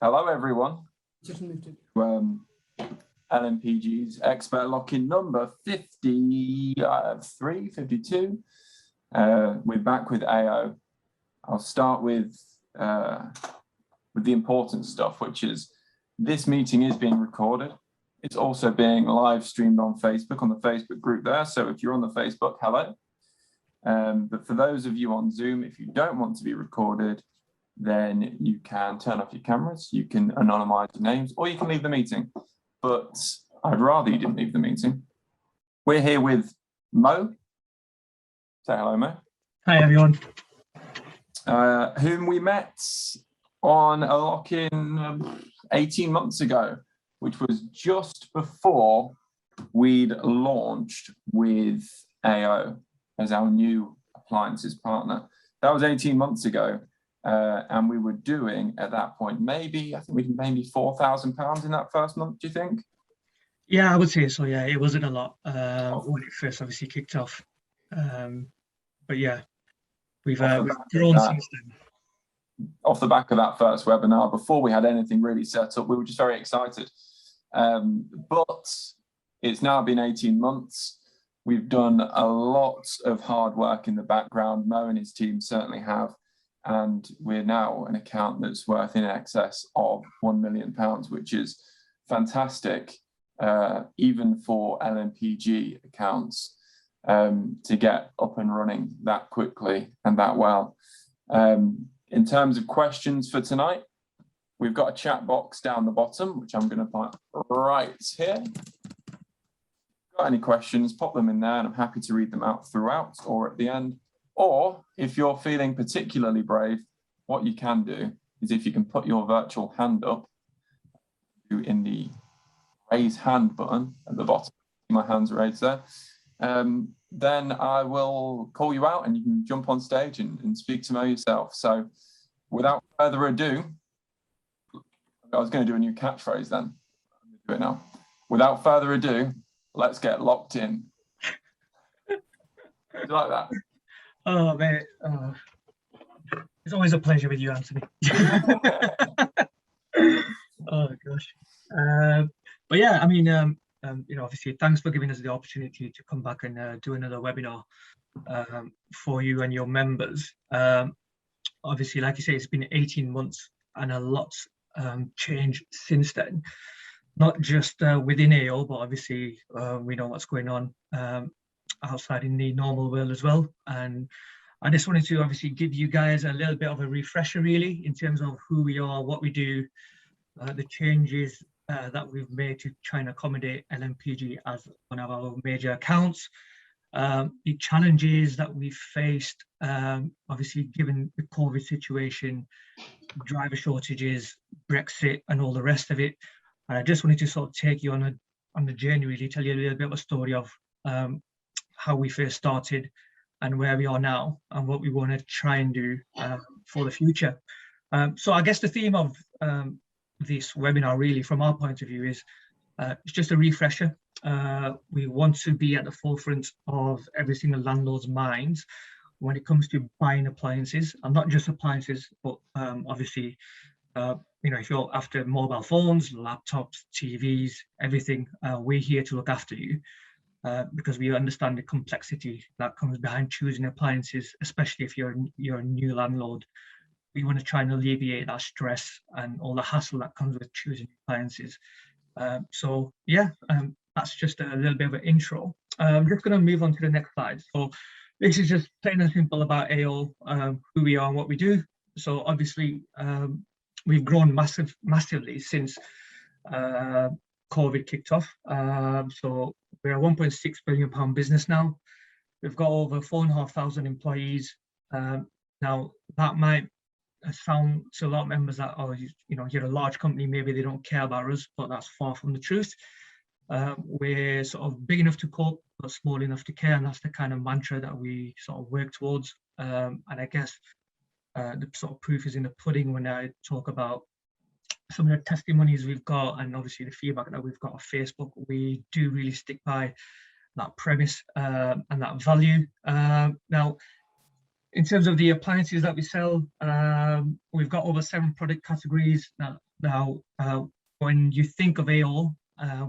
Hello, everyone. LMPG's expert lock-in number 53, 52. We're back with AO. I'll start with the important stuff, which is this meeting is being recorded. It's also being live streamed on Facebook, on the Facebook group there. So if you're on the Facebook, hello. But for those of you on Zoom, if you don't want to be recorded, then you can turn off your cameras, you can anonymize your names, or you can leave the meeting. But I'd rather you didn't leave the meeting. We're here with Mo. Say hello, Mo. Hi, everyone. Whom we met on a lock-in 18 months ago, which was just before we'd launched with AO as our new appliances partner. That was 18 months ago. And we were doing at that point, I think we did maybe £4,000 in that first month, do you think? Yeah, I would say so. Yeah, it wasn't a lot when it first obviously kicked off. But yeah, we've grown since then. Off the back of that first webinar, before we had anything really set up, we were just very excited. But it's now been 18 months. We've done a lot of hard work in the background. Mo and his team certainly have. And we're now an account that's worth in excess of £1 million, which is fantastic, even for LMPG accounts, to get up and running that quickly and that well. In terms of questions for tonight, we've got a chat box down the bottom, which I'm going to put right here. If you've got any questions, pop them in there, and I'm happy to read them out throughout or at the end. Or if you're feeling particularly brave, what you can do is if you can put your virtual hand up in the raise hand button at the bottom, my hand's raised there, then I will call you out and you can jump on stage and speak to Mo yourself. So without further ado, I was going to do a new catchphrase then. I'm going to do it now. Without further ado, let's get locked in. Do you like that? Oh, man. It's always a pleasure with you, Anthony. Oh, gosh. But yeah, I mean, obviously, thanks for giving us the opportunity to come back and do another webinar for you and your members. Obviously, like you say, it's been 18 months and a lot's changed since then. Not just within AO, but obviously, we know what's going on outside in the normal world as well. And I just wanted to obviously give you guys a little bit of a refresher really in terms of who we are, what we do, the changes that we've made to try and accommodate LMPG as one of our major accounts, the challenges that we've faced, obviously given the COVID situation, driver shortages, Brexit and all the rest of it. And I just wanted to sort of take you on the journey, really tell you a little bit of a story of how we first started and where we are now and what we want to try and do for the future. So I guess the theme of this webinar really from our point of view is it's just a refresher. We want to be at the forefront of every single landlord's minds when it comes to buying appliances, and not just appliances, but obviously, if you're after mobile phones, laptops, TVs, everything, we're here to look after you. Because we understand the complexity that comes behind choosing appliances, especially if you're a new landlord. We want to try and alleviate that stress and all the hassle that comes with choosing appliances. So yeah, that's just a little bit of an intro. I'm just going to move on to the next slide. So this is just plain and simple about AO, who we are and what we do. So obviously, we've grown massively since COVID kicked off. So we're a £1.6 billion business now. We've got over 4,500 employees. Now that might sound to a lot of members that, oh, you're a large company, maybe they don't care about us, but that's far from the truth. We're sort of big enough to cope, but small enough to care, and that's the kind of mantra that we sort of work towards. And I guess the sort of proof is in the pudding when I talk about some of the testimonies we've got and obviously the feedback that we've got on Facebook. We do really stick by that premise and that value. Now, in terms of the appliances that we sell, we've got over 7 product categories. Now, Now, when you think of AO,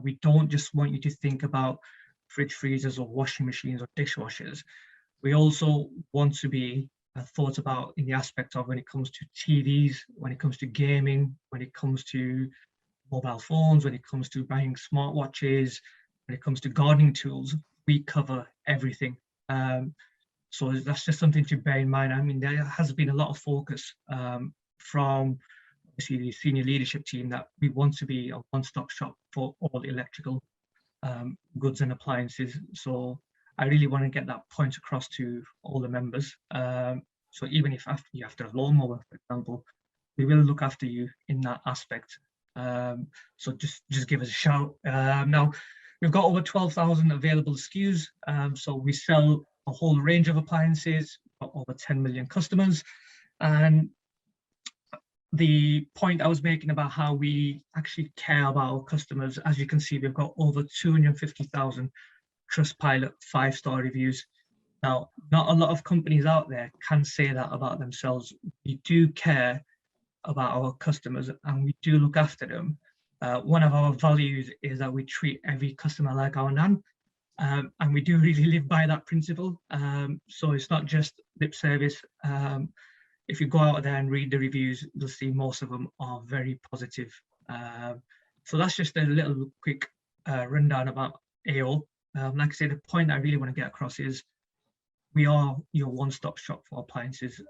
we don't just want you to think about fridge freezers or washing machines or dishwashers. We also want to be thought about in the aspect of when it comes to TVs, when it comes to gaming, when it comes to mobile phones, when it comes to buying smartwatches, when it comes to gardening tools, we cover everything. So that's just something to bear in mind. I mean, there has been a lot of focus from obviously the senior leadership team that we want to be a one-stop shop for all electrical goods and appliances. So I really want to get that point across to all the members. So even if you have to have a lawnmower, for example, we will look after you in that aspect. So just give us a shout. Now, we've got over 12,000 available SKUs. So we sell a whole range of appliances, got over 10 million customers. And the point I was making about how we actually care about our customers, as you can see, we've got over 250,000 Trustpilot 5-star reviews. Now, not a lot of companies out there can say that about themselves. We do care about our customers and we do look after them. One of our values is that we treat every customer like our nan, and we do really live by that principle. So it's not just lip service. If you go out there and read the reviews, you'll see most of them are very positive. So that's just a little quick rundown about AO. Like I said, the point I really want to get across is we are your one-stop shop for appliances.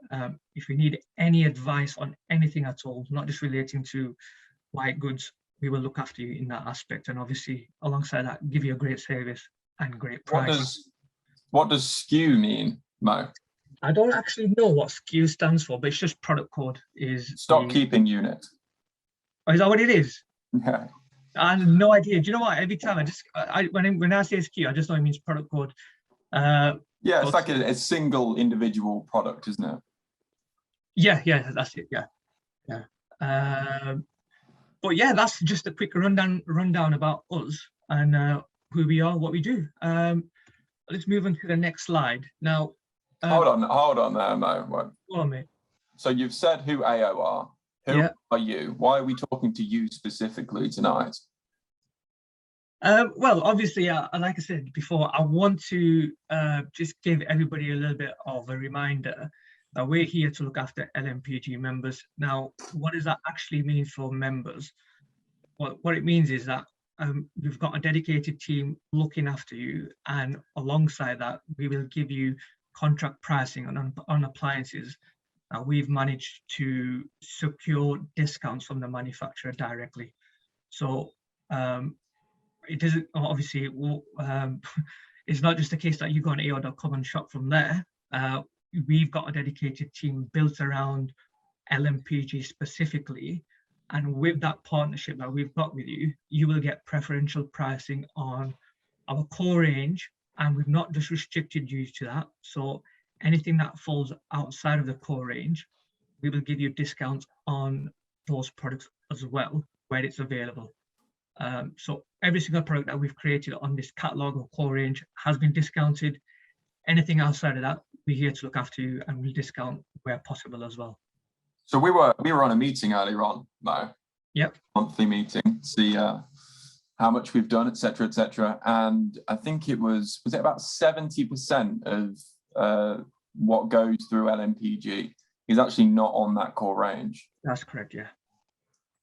If you need any advice on anything at all, not just relating to white goods, we will look after you in that aspect. And obviously, alongside that, give you a great service and great price. What does SKU mean, Mo? I don't actually know what SKU stands for, but it's just product code. Is stock keeping unit. Oh, is that what it is? Yeah. I have no idea. Do you know what? Every time when I say SKU, I just know it means product code. Yeah, it's like a single individual product, isn't it? Yeah, that's it. Yeah. But yeah, that's just a quick rundown about us and who we are, what we do. Let's move on to the next slide. Now, hold on there, Mo. Go on, mate. So you've said who AO are. Who are you? Why are we talking to you specifically tonight? Well, obviously, like I said before, I want to just give everybody a little bit of a reminder that we're here to look after LMPG members. Now, what does that actually mean for members? What it means is that we've got a dedicated team looking after you, and alongside that, we will give you contract pricing on appliances. We've managed to secure discounts from the manufacturer directly. So it doesn't, obviously, it's not just a case that you go on AO.com and shop from there. We've got a dedicated team built around LMPG specifically. And with that partnership that we've got with you, you will get preferential pricing on our core range. And we've not just restricted you to that. So anything that falls outside of the core range, we will give you discounts on those products as well, where it's available. So every single product that we've created on this catalog or core range has been discounted. Anything outside of that, we're here to look after you and we'll discount where possible as well. So we were on a meeting earlier on, Mo. Yep. Monthly meeting, see how much we've done, etc., etc. And I think it was it about 70% of what goes through LMPG is actually not on that core range. That's correct, yeah.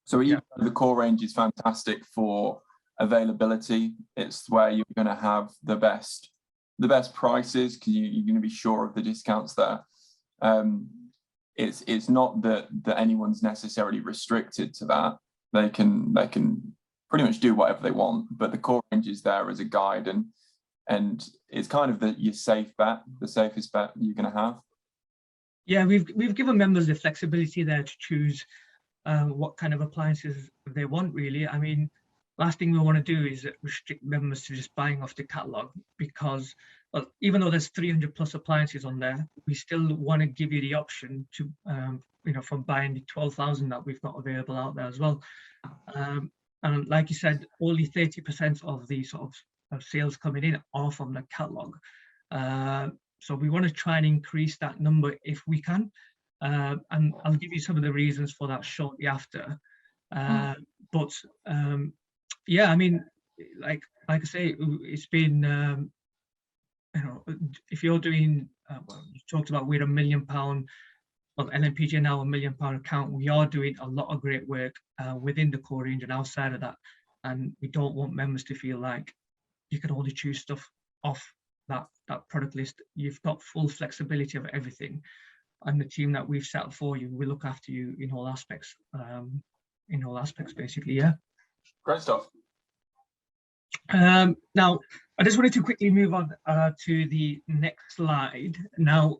So even though the core range is fantastic for availability, it's where you're going to have the best prices because you're going to be sure of the discounts there. It's not that anyone's necessarily restricted to that. They can pretty much do whatever they want, but the core range is there as a guide, and it's kind of your safe bet, the safest bet you're going to have. Yeah, we've given members the flexibility there to choose what kind of appliances they want, really. I mean, last thing we want to do is restrict members to just buying off the catalog, because even though there's 300 plus appliances on there, we still want to give you the option to, from buying the 12,000 that we've got available out there as well. And like you said, only 30% of the sort of sales coming in are from the catalog. So we want to try and increase that number if we can. And I'll give you some of the reasons for that shortly after. But yeah, I mean, like I say, it's been you know, if you're doing well, you talked about we're £1 million, well, LMPG now £1 million account. We are doing a lot of great work within the core range and outside of that, and we don't want members to feel like you can only choose stuff off that product list. You've got full flexibility of everything, and the team that we've set up for you will look after you in all aspects. Basically, yeah. Great stuff. Now, I just wanted to quickly move on to the next slide. Now,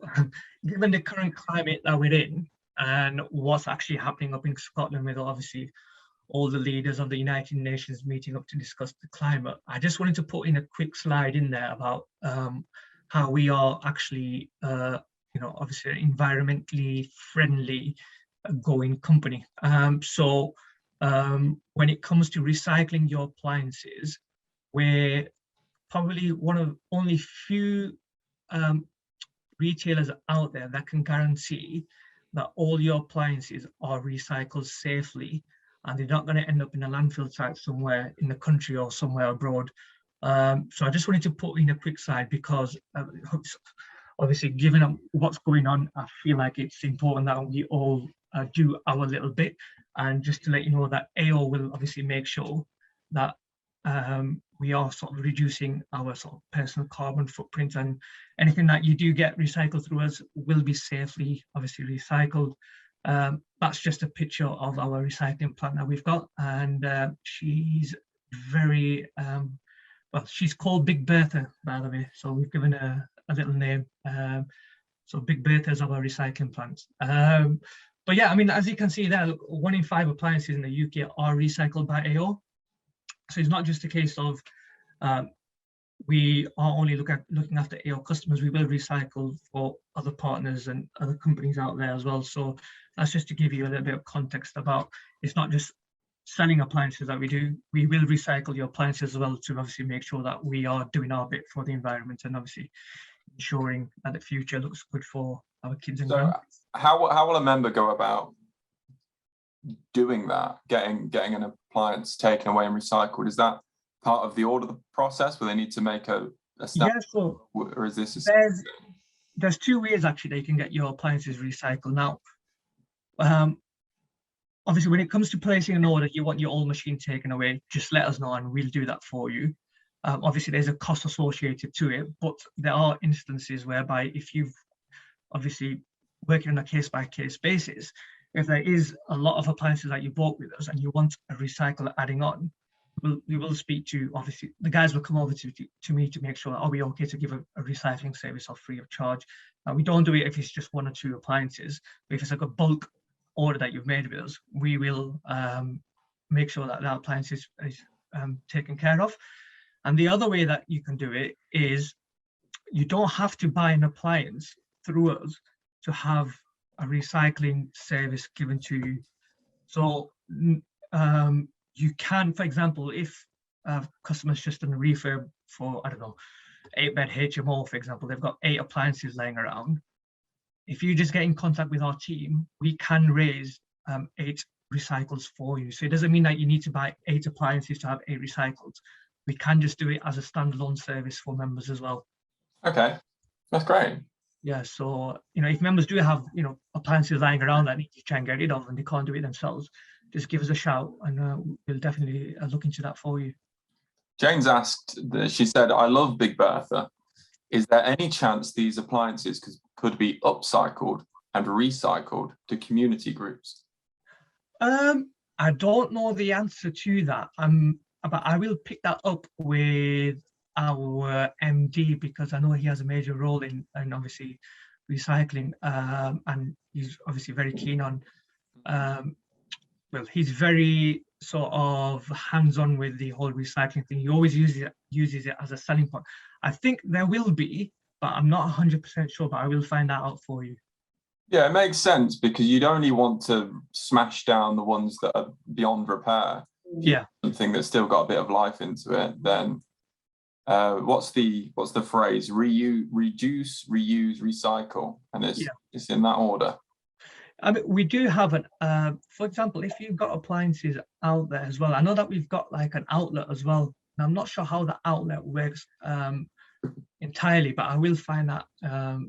given the current climate that we're in and what's actually happening up in Scotland with obviously all the leaders of the United Nations meeting up to discuss the climate, I just wanted to put in a quick slide in there about how we are actually, obviously an environmentally friendly going company. So when it comes to recycling your appliances, we're probably one of only few retailers out there that can guarantee that all your appliances are recycled safely and they're not going to end up in a landfill site somewhere in the country or somewhere abroad. So I just wanted to put in a quick slide because obviously given what's going on, I feel like it's important that we all do our little bit. And just to let you know that AO will obviously make sure that we are sort of reducing our sort of personal carbon footprint, and anything that you do get recycled through us will be safely obviously recycled. That's just a picture of our recycling plant that we've got, and she's very well, she's called Big Bertha, by the way, so we've given her a little name. So Big Bertha is our recycling plant. But yeah, I mean, as you can see there, 1 in 5 appliances in the UK are recycled by AO. So it's not just a case of we are only looking after AO customers. We will recycle for other partners and other companies out there as well. So that's just to give you a little bit of context about, it's not just selling appliances that we do. We will recycle your appliances as well to obviously make sure that we are doing our bit for the environment and obviously ensuring that the future looks good for our kids and grandkids. How will a member go about doing that, getting an appliance taken away and recycled? Is that part of the order process where they need to make a snap? Yeah, so or is this there's 2 ways actually that you can get your appliances recycled. Now, obviously when it comes to placing an order, you want your old machine taken away, just let us know and we'll do that for you. Obviously there's a cost associated to it, but there are instances whereby if you've obviously working on a case-by-case basis, if there is a lot of appliances that you bought with us and you want a recycle adding on, we will speak to, obviously, the guys will come over to me to make sure, are we okay to give a recycling service or free of charge? We don't do it if it's just 1 or 2 appliances, but if it's like a bulk order that you've made with us, we will make sure that that appliance is taken care of. And the other way that you can do it is you don't have to buy an appliance through us to have a recycling service given to you. So you can, for example, if a customer's just done a refurb for, I don't know, 8-bed HMO, for example, they've got 8 appliances laying around. If you just get in contact with our team, we can raise 8 recycles for you. So it doesn't mean that you need to buy 8 appliances to have 8 recycled. We can just do it as a standalone service for members as well. Okay, that's great. Yeah, so if members do have appliances lying around that need to try and get rid of and they can't do it themselves, just give us a shout and we'll definitely look into that for you. Jane's asked, she said, I love Big Bertha. Is there any chance these appliances could be upcycled and recycled to community groups? I don't know the answer to that, but I will pick that up with our MD because I know he has a major role in obviously recycling, and he's obviously very keen on well, he's very sort of hands-on with the whole recycling thing. He always uses it as a selling point. I think there will be, but I'm not 100% sure, but I will find that out for you. Yeah, it makes sense because you'd only want to smash down the ones that are beyond repair. Yeah. Something that's still got a bit of life into it, then what's the phrase? Reuse, reduce, reuse, recycle, and it's in that order. I mean, we do have an, for example, if you've got appliances out there as well, I know that we've got like an outlet as well. And I'm not sure how the outlet works entirely, but I will find that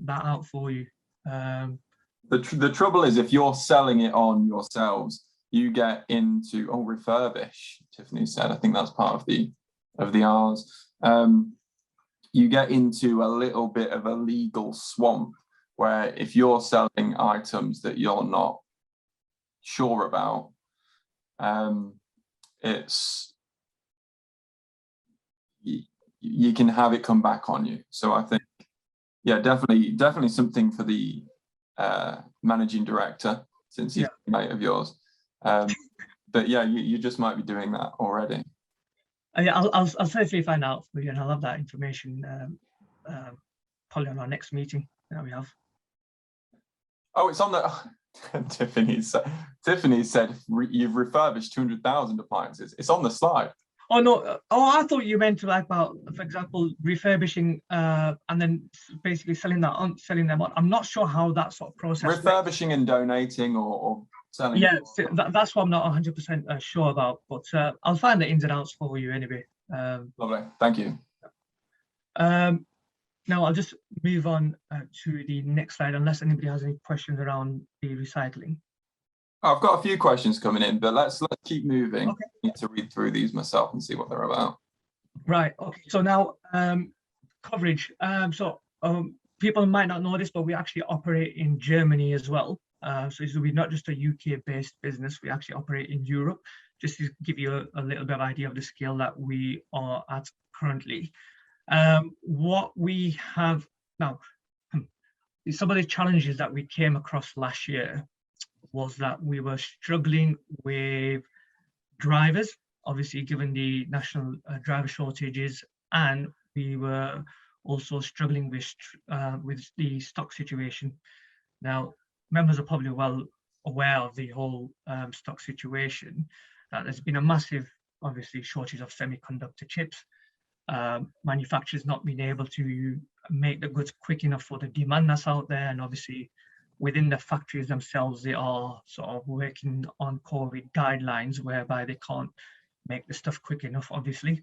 out for you. The trouble is, if you're selling it on yourselves, you get into refurbish. Tiffany said, I think that's part of the R's. You get into a little bit of a legal swamp where if you're selling items that you're not sure about, you can have it come back on you. So I think, yeah, definitely something for the managing director, since he's a mate of yours. But yeah, you just might be doing that already. Yeah, I'll certainly find out for you, and I'll have that information probably on our next meeting that we have. Oh, it's on the. Tiffany said you've refurbished 200,000 appliances. It's on the slide. Oh no! Oh, I thought you meant like about, for example, refurbishing and then basically selling them on. I'm not sure how that sort of process. Refurbishing works. And donating or selling. Yeah, that's what I'm not 100% sure about, but I'll find the ins and outs for you anyway. Lovely, thank you. Now I'll just move on to the next slide, unless anybody has any questions around the recycling. I've got a few questions coming in, but let's keep moving. Okay. I need to read through these myself and see what they're about. Right. Okay. So now coverage. People might not know this, but we actually operate in Germany as well. So we're not just a UK-based business. We actually operate in Europe. Just to give you a little bit of idea of the scale that we are at currently. What we have now, some of the challenges that we came across last year was that we were struggling with drivers, obviously given the national driver shortages, and we were also struggling with the stock situation. Now, members are probably well aware of the whole stock situation, that there's been a massive, obviously, shortage of semiconductor chips. Manufacturers not being able to make the goods quick enough for the demand that's out there, and obviously within the factories themselves, they are sort of working on COVID guidelines whereby they can't make the stuff quick enough, obviously.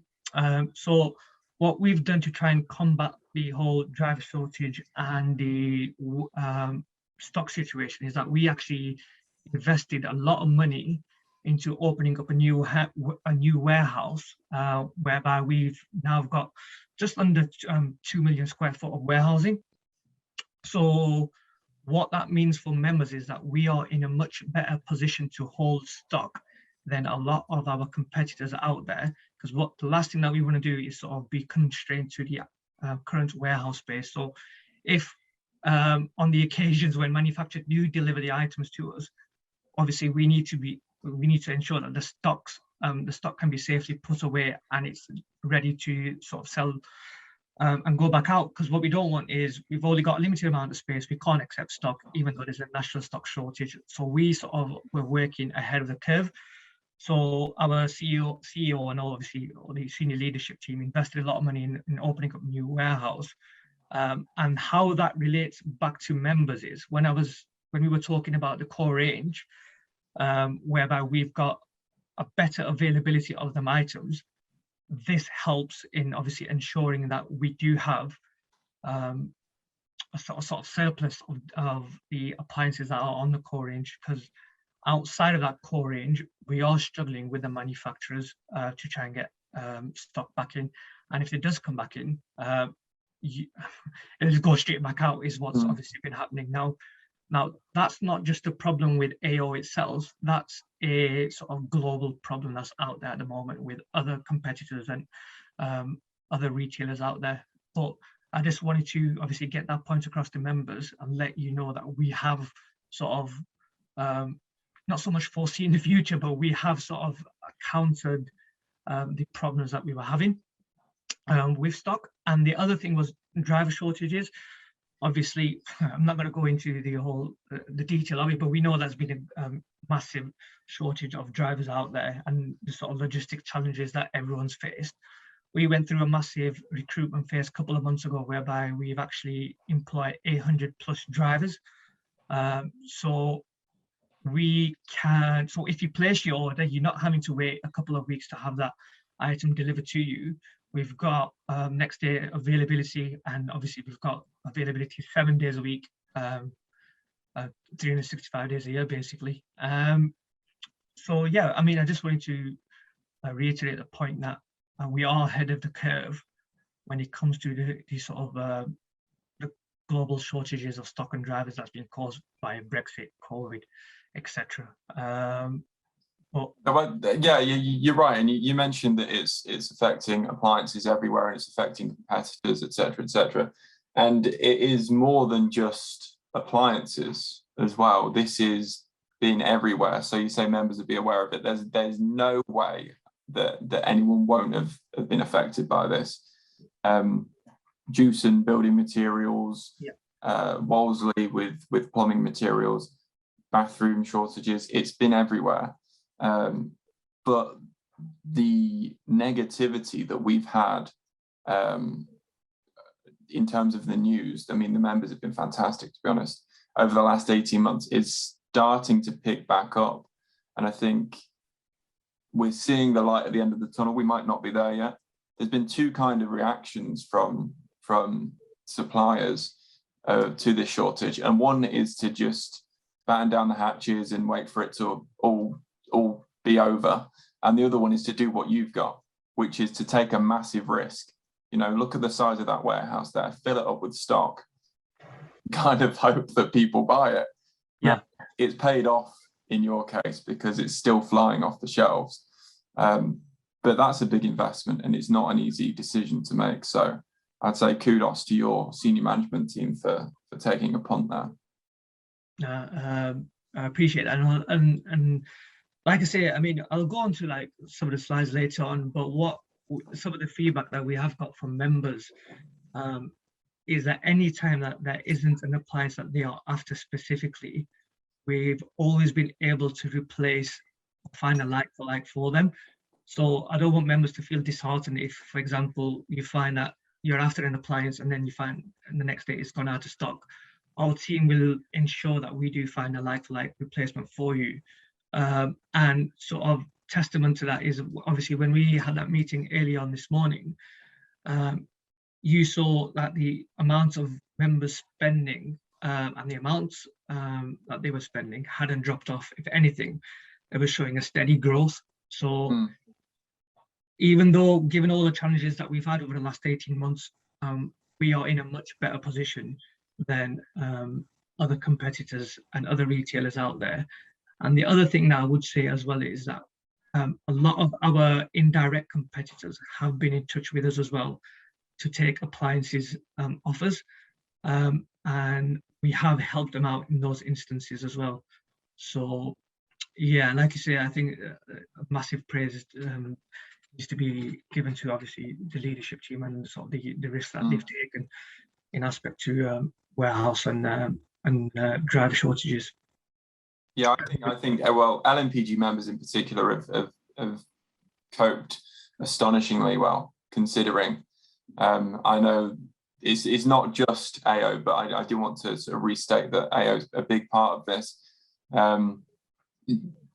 So what we've done to try and combat the whole driver shortage and the stock situation is that we actually invested a lot of money into opening up a new warehouse, whereby we've now got just under 2 million square foot of warehousing. So what that means for members is that we are in a much better position to hold stock than a lot of our competitors out there, because the last thing that we want to do is sort of be constrained to the current warehouse space. So if on the occasions when manufacturers do deliver the items to us, obviously we need to ensure that the stock can be safely put away and it's ready to sort of sell and go back out, because what we don't want is we've only got a limited amount of space, we can't accept stock even though there's a national stock shortage. So we're working ahead of the curve. So our CEO and obviously all the senior leadership team invested a lot of money in opening up a new warehouse. And how that relates back to members is when we were talking about the core range, whereby we've got a better availability of them items. This helps in obviously ensuring that we do have a sort of surplus of the appliances that are on the core range, because outside of that core range, we are struggling with the manufacturers to try and get stock back in. And if it does come back in, it'll go straight back out, is what's obviously been happening now. Now, that's not just a problem with AO itself, that's a sort of global problem that's out there at the moment with other competitors and other retailers out there. But I just wanted to obviously get that point across to members and let you know that we have sort of, not so much foreseen the future, but we have sort of countered the problems that we were having with stock. And the other thing was driver shortages. Obviously, I'm not going to go into the detail of it, but we know there's been a massive shortage of drivers out there and the sort of logistic challenges that everyone's faced. We went through a massive recruitment phase a couple of months ago, whereby we've actually employed 800 plus drivers. So we can, so if you place your order, you're not having to wait a couple of weeks to have that item delivered to you. We've got next day availability, and obviously we've got availability 7 days a week, 365 days a year, basically. So yeah, I mean, I just wanted to reiterate the point that we are ahead of the curve when it comes to the sort of the global shortages of stock and drivers that's been caused by Brexit, COVID, etc. But yeah, you're right, and you mentioned that it's affecting appliances everywhere, and it's affecting competitors, etc., etc. And it is more than just appliances as well. This is been everywhere. So you say members would be aware of it. There's no way that anyone won't have been affected by this. Juice and building materials, Wolseley with plumbing materials, bathroom shortages. It's been everywhere. But the negativity that we've had in terms of the news, I mean, the members have been fantastic, to be honest, over the last 18 months. It's starting to pick back up. And I think we're seeing the light at the end of the tunnel. We might not be there yet. There's been two kind of reactions from suppliers to this shortage. And one is to just batten down the hatches and wait for it to all be over. And the other one is to do what you've got, which is to take a massive risk. You know, look at the size of that warehouse there, fill it up with stock, kind of hope that people buy it. Yeah. It's paid off in your case because it's still flying off the shelves. But that's a big investment and it's not an easy decision to make. So I'd say kudos to your senior management team for taking a punt there. I appreciate that. And like I say, I mean, I'll go on to like some of the slides later on, but what some of the feedback that we have got from members is that any time that there isn't an appliance that they are after specifically, we've always been able to replace, find a like for like for them. So I don't want members to feel disheartened if, for example, you find that you're after an appliance and then you find the next day it's gone out of stock. Our team will ensure that we do find a like for like replacement for you. And sort of testament to that is obviously when we had that meeting early on this morning, you saw that the amount of members spending and the amounts that they were spending hadn't dropped off. If anything, they were showing a steady growth. So even though, given all the challenges that we've had over the last 18 months, we are in a much better position than other competitors and other retailers out there. And the other thing that I would say as well is that a lot of our indirect competitors have been in touch with us as well to take appliances offers, and we have helped them out in those instances as well. So yeah, like you say, I think massive praise needs to be given to obviously the leadership team and sort of the risks that they've taken in aspect to warehouse and driver shortages. Yeah, I think well, LMPG members in particular have coped astonishingly well, considering. I know it's not just AO, but I do want to sort of restate that AO is a big part of this.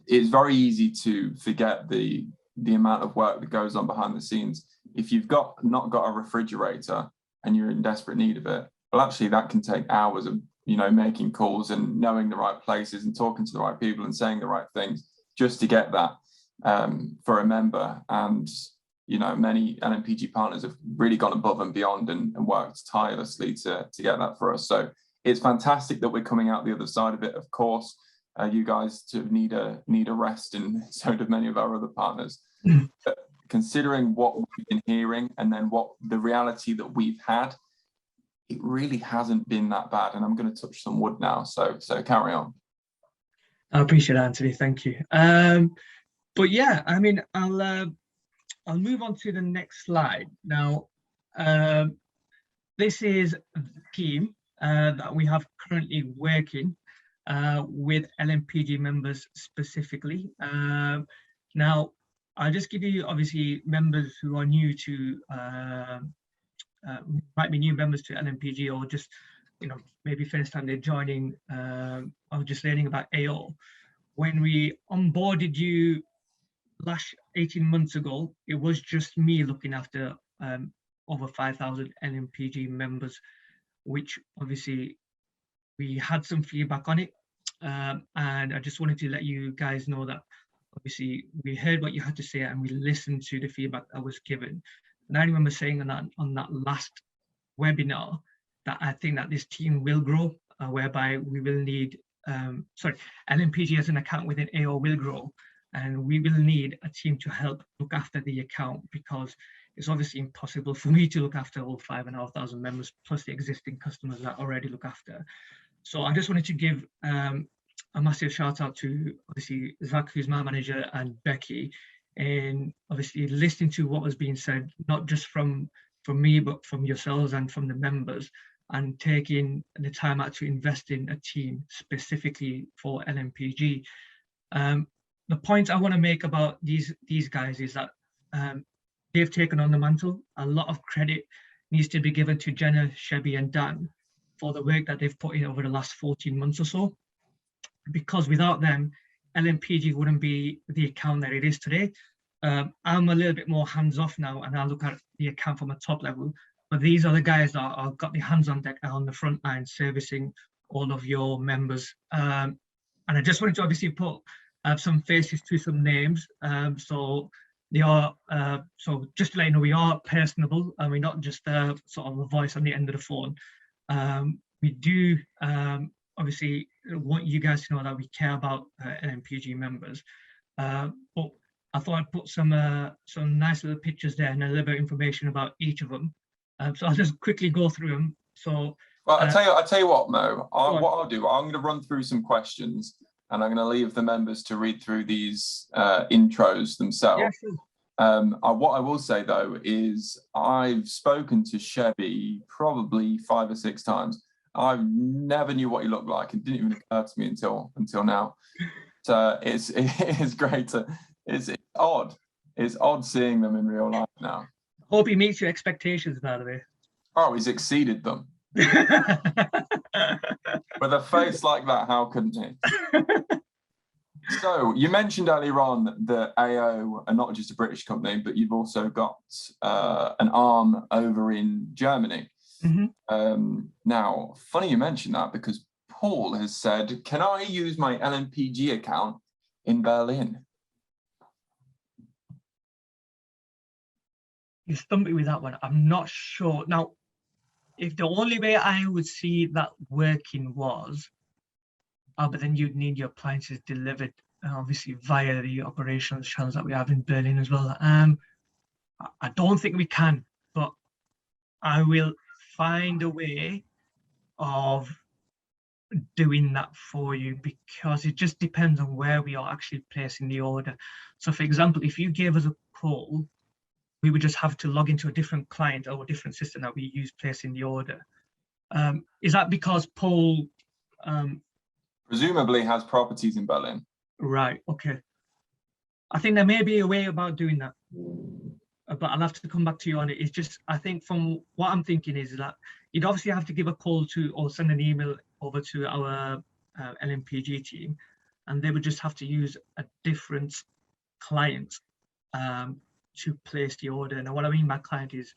It's very easy to forget the amount of work that goes on behind the scenes. If you've not got a refrigerator and you're in desperate need of it, well, actually that can take hours of making calls and knowing the right places and talking to the right people and saying the right things just to get that for a member. And many LMPG partners have really gone above and beyond and worked tirelessly to get that for us. So it's fantastic that we're coming out the other side of it. Of course, you guys need a rest, and so do many of our other partners. But considering what we've been hearing and then what the reality that we've had, it really hasn't been that bad. And I'm going to touch some wood now. So carry on. I appreciate that, Anthony. Thank you. But yeah, I mean, I'll move on to the next slide. Now, this is the team that we have currently working with LMPG members specifically. Now, I'll just give you obviously members who are new to, might be new members to LMPG or just, maybe first time they're joining or just learning about AO. when we onboarded you last 18 months ago, it was just me looking after over 5,000 LMPG members, which obviously we had some feedback on it. And I just wanted to let you guys know that obviously we heard what you had to say and we listened to the feedback that was given. And I remember saying on that last webinar that I think that this team will grow, whereby we will need, LMPG as an account within AO will grow, and we will need a team to help look after the account, because it's obviously impossible for me to look after all 5,500 members plus the existing customers that I already look after. So I just wanted to give a massive shout out to obviously Zach, who's my manager, and Becky, and obviously listening to what was being said, not just from me, but from yourselves and from the members, and taking the time out to invest in a team specifically for LMPG. The point I want to make about these guys is that they've taken on the mantle. A lot of credit needs to be given to Jenna, Shebby, and Dan for the work that they've put in over the last 14 months or so, because without them, LMPG wouldn't be the account that it is today. I'm a little bit more hands-off now, and I look at the account from a top level, but these are the guys that have got the hands on deck on the front line servicing all of your members. And I just wanted to obviously put some faces to some names. So they are, so just to let you know, we are personable, and we're not just sort of a voice on the end of the phone. We do obviously want you guys to know that we care about LMPG members. But I thought I'd put some nice little pictures there and a little bit of information about each of them. So I'll just quickly go through them. So, well, I tell you what, Mo. What I'll do, I'm going to run through some questions, and I'm going to leave the members to read through these intros themselves. Yeah, sure. What I will say though is I've spoken to Shebby probably 5 or 6 times. I never knew what he looked like. It didn't even occur to me until now. So it's great to. It's odd. It's odd seeing them in real life now. Hope he meets your expectations, by the way. Oh, he's exceeded them. With a face like that, how couldn't he? So you mentioned earlier on that AO are not just a British company, but you've also got an arm over in Germany. Mm-hmm. Now, funny you mentioned that, because Paul has said, can I use my LMPG account in Berlin? You stumped me with that one. I'm not sure. Now, if the only way I would see that working was, but then you'd need your appliances delivered, obviously via the operations channels that we have in Berlin as well. I don't think we can, but I will find a way of doing that for you, because it just depends on where we are actually placing the order. So for example, if you gave us a call, we would just have to log into a different client or a different system that we use placing the order. Is that because Paul presumably has properties in Berlin? Right, okay. I think there may be a way about doing that, but I'll have to come back to you on it. It's just, I think from what I'm thinking is that you'd obviously have to give a call to or send an email over to our LMPG team, and they would just have to use a different client to place the order. And what I mean by client is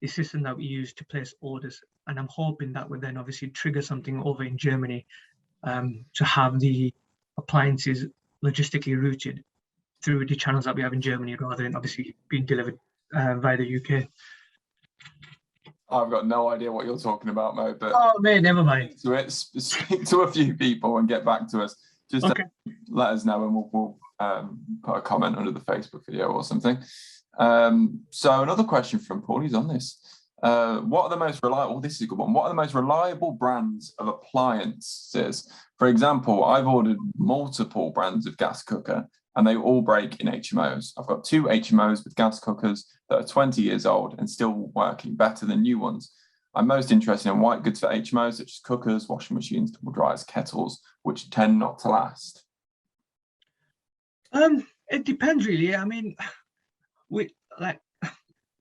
the system that we use to place orders. And I'm hoping that would then obviously trigger something over in Germany to have the appliances logistically routed through the channels that we have in Germany, rather than obviously being delivered via the UK. I've got no idea what you're talking about, Mo, but oh man, never mind. Speak to a few people and get back to us. Just okay. Let us know, and we'll put a comment under the Facebook video or something. So another question from Paul, he's on this. What are the most reliable, this is a good one, what are the most reliable brands of appliances? For example, I've ordered multiple brands of gas cooker and they all break in HMOs. I've got 2 HMOs with gas cookers that are 20 years old and still working better than new ones. I'm most interested in white goods for HMOs, such as cookers, washing machines, double dryers, kettles, which tend not to last. It depends really. I mean,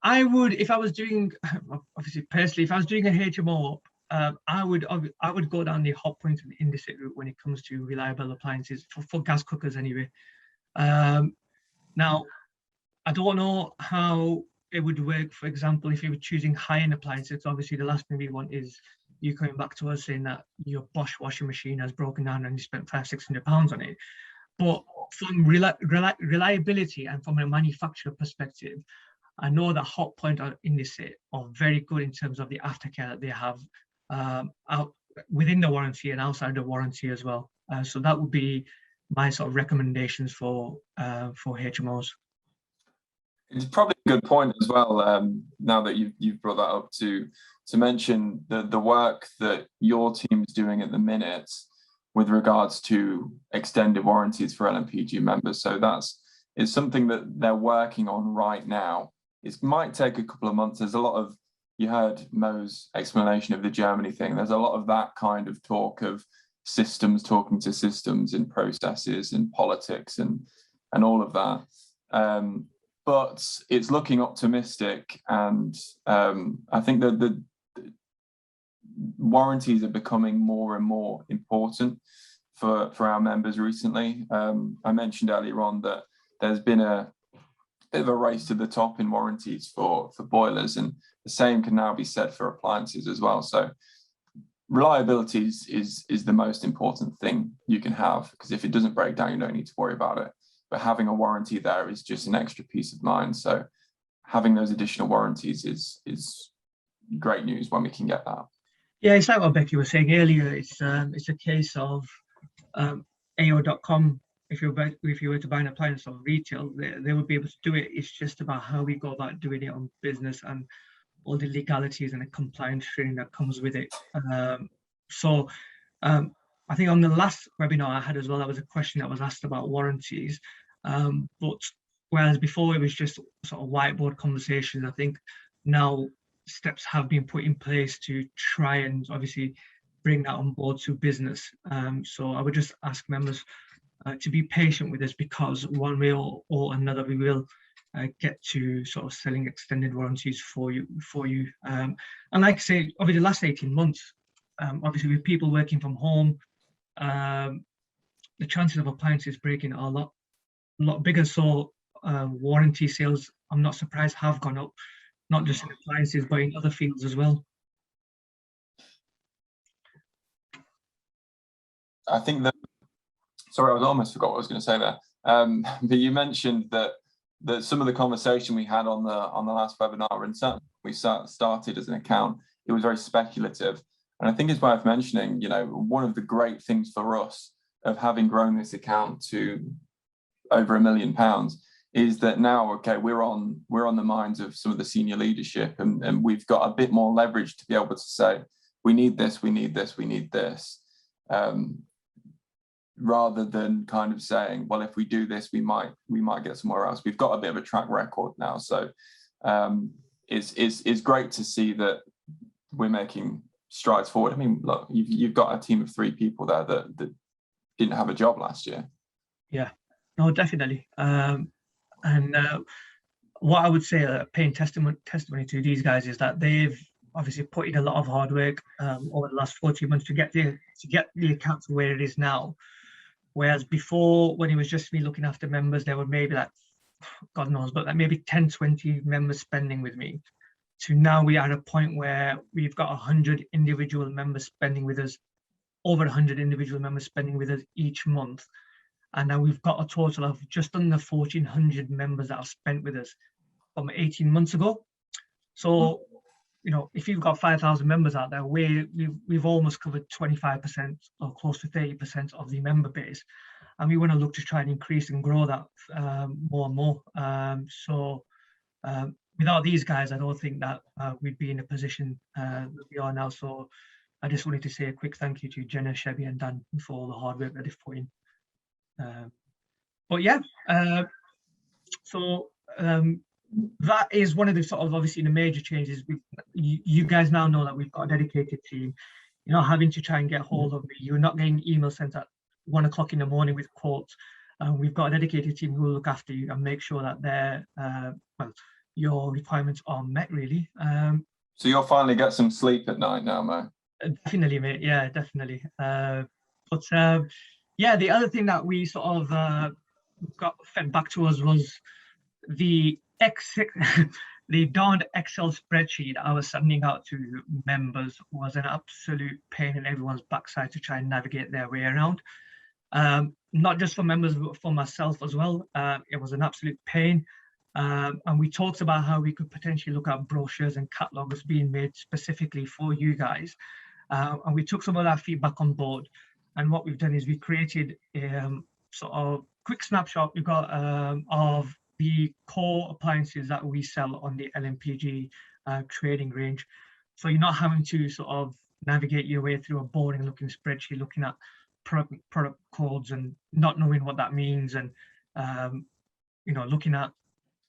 I would, if I was doing, obviously personally, if I was doing a HMO I would go down the hot point and indicate route when it comes to reliable appliances for gas cookers anyway. Now, I don't know how it would work, for example, if you were choosing high-end appliances. Obviously, the last thing we want is you coming back to us saying that your Bosch washing machine has broken down and you spent £500-600 on it. But from reliability and from a manufacturer perspective, I know that Hotpoint or Indesit are very good in terms of the aftercare that they have out within the warranty and outside the warranty as well. So that would be my sort of recommendations for HMOs. It's probably a good point as well. Now that you've brought that up, to mention the work that your team's doing at the minute with regards to extended warranties for LMPG members. So it's something that they're working on right now. It might take a couple of months. There's a lot of, you heard Mo's explanation of the Germany thing. There's a lot of that kind of talk of systems talking to systems and processes and politics and all of that. But it's looking optimistic, and I think that the warranties are becoming more and more important for our members recently. I mentioned earlier on that there's been a bit of a race to the top in warranties for boilers, and the same can now be said for appliances as well. So reliability is the most important thing you can have, because if it doesn't break down, you don't need to worry about it. But having a warranty there is just an extra peace of mind. So having those additional warranties is great news when we can get that. Yeah, it's like what Becky was saying earlier. It's a case of AO.com. If you were to buy an appliance on retail, they would be able to do it. It's just about how we go about doing it on business and all the legalities and the compliance training that comes with it. I think on the last webinar I had as well, there was a question that was asked about warranties. But whereas before it was just sort of whiteboard conversations, I think now steps have been put in place to try and obviously bring that on board to business. So I would just ask members to be patient with us, because one way or another we will get to sort of selling extended warranties for you. And like I say, over the last 18 months, obviously with people working from home, the chances of appliances breaking are a lot bigger. So warranty sales, I'm not surprised, have gone up, not just in appliances, but in other fields as well. I think that, sorry, I almost forgot what I was going to say there. But you mentioned that some of the conversation we had on the last webinar, and certainly we started as an account, it was very speculative. And I think it's worth mentioning, one of the great things for us of having grown this account to over £1 million is that now, okay, we're on the minds of some of the senior leadership, and we've got a bit more leverage to be able to say, we need this, we need this, we need this, rather than kind of saying, well, if we do this, we might get somewhere else. We've got a bit of a track record now, so it's great to see that we're making strides forward. I mean, look, you've got a team of 3 people there that didn't have a job last year. Yeah, no, definitely. And what I would say, paying testimony to these guys, is that they've obviously put in a lot of hard work over the last 14 months to get the account to where it is now. Whereas before, when it was just me looking after members, there were maybe like, God knows, but like maybe 10, 20 members spending with me. To now we are at a point where we've got 100 individual members spending with us, over 100 individual members spending with us each month. And now we've got a total of just under 1,400 members that have spent with us from 18 months ago. So, if you've got 5,000 members out there, we've almost covered 25% or close to 30% of the member base. And we want to look to try and increase and grow that more and more. Without these guys, I don't think that we'd be in a position that we are now. So I just wanted to say a quick thank you to Jenna, Chevy and Dan for all the hard work that they've put in. That is one of the sort of obviously the major changes. You guys now know that we've got a dedicated team. You're not having to try and get hold of me. You're not getting emails sent at 1 o'clock in the morning with quotes. We've got a dedicated team who will look after you and make sure that your requirements are met, really. So you'll finally get some sleep at night now, Mo? Definitely, mate. Yeah, definitely. But yeah, the other thing that we sort of got fed back to us was the X, the darned Excel spreadsheet I was sending out to members was an absolute pain in everyone's backside to try and navigate their way around. Not just for members, but for myself as well. It was an absolute pain. And we talked about how we could potentially look at brochures and catalogs being made specifically for you guys. And we took some of that feedback on board. And what we've done is we created sort of quick snapshot we've got of the core appliances that we sell on the LMPG trading range. So you're not having to sort of navigate your way through a boring looking spreadsheet, looking at product codes and not knowing what that means, and looking at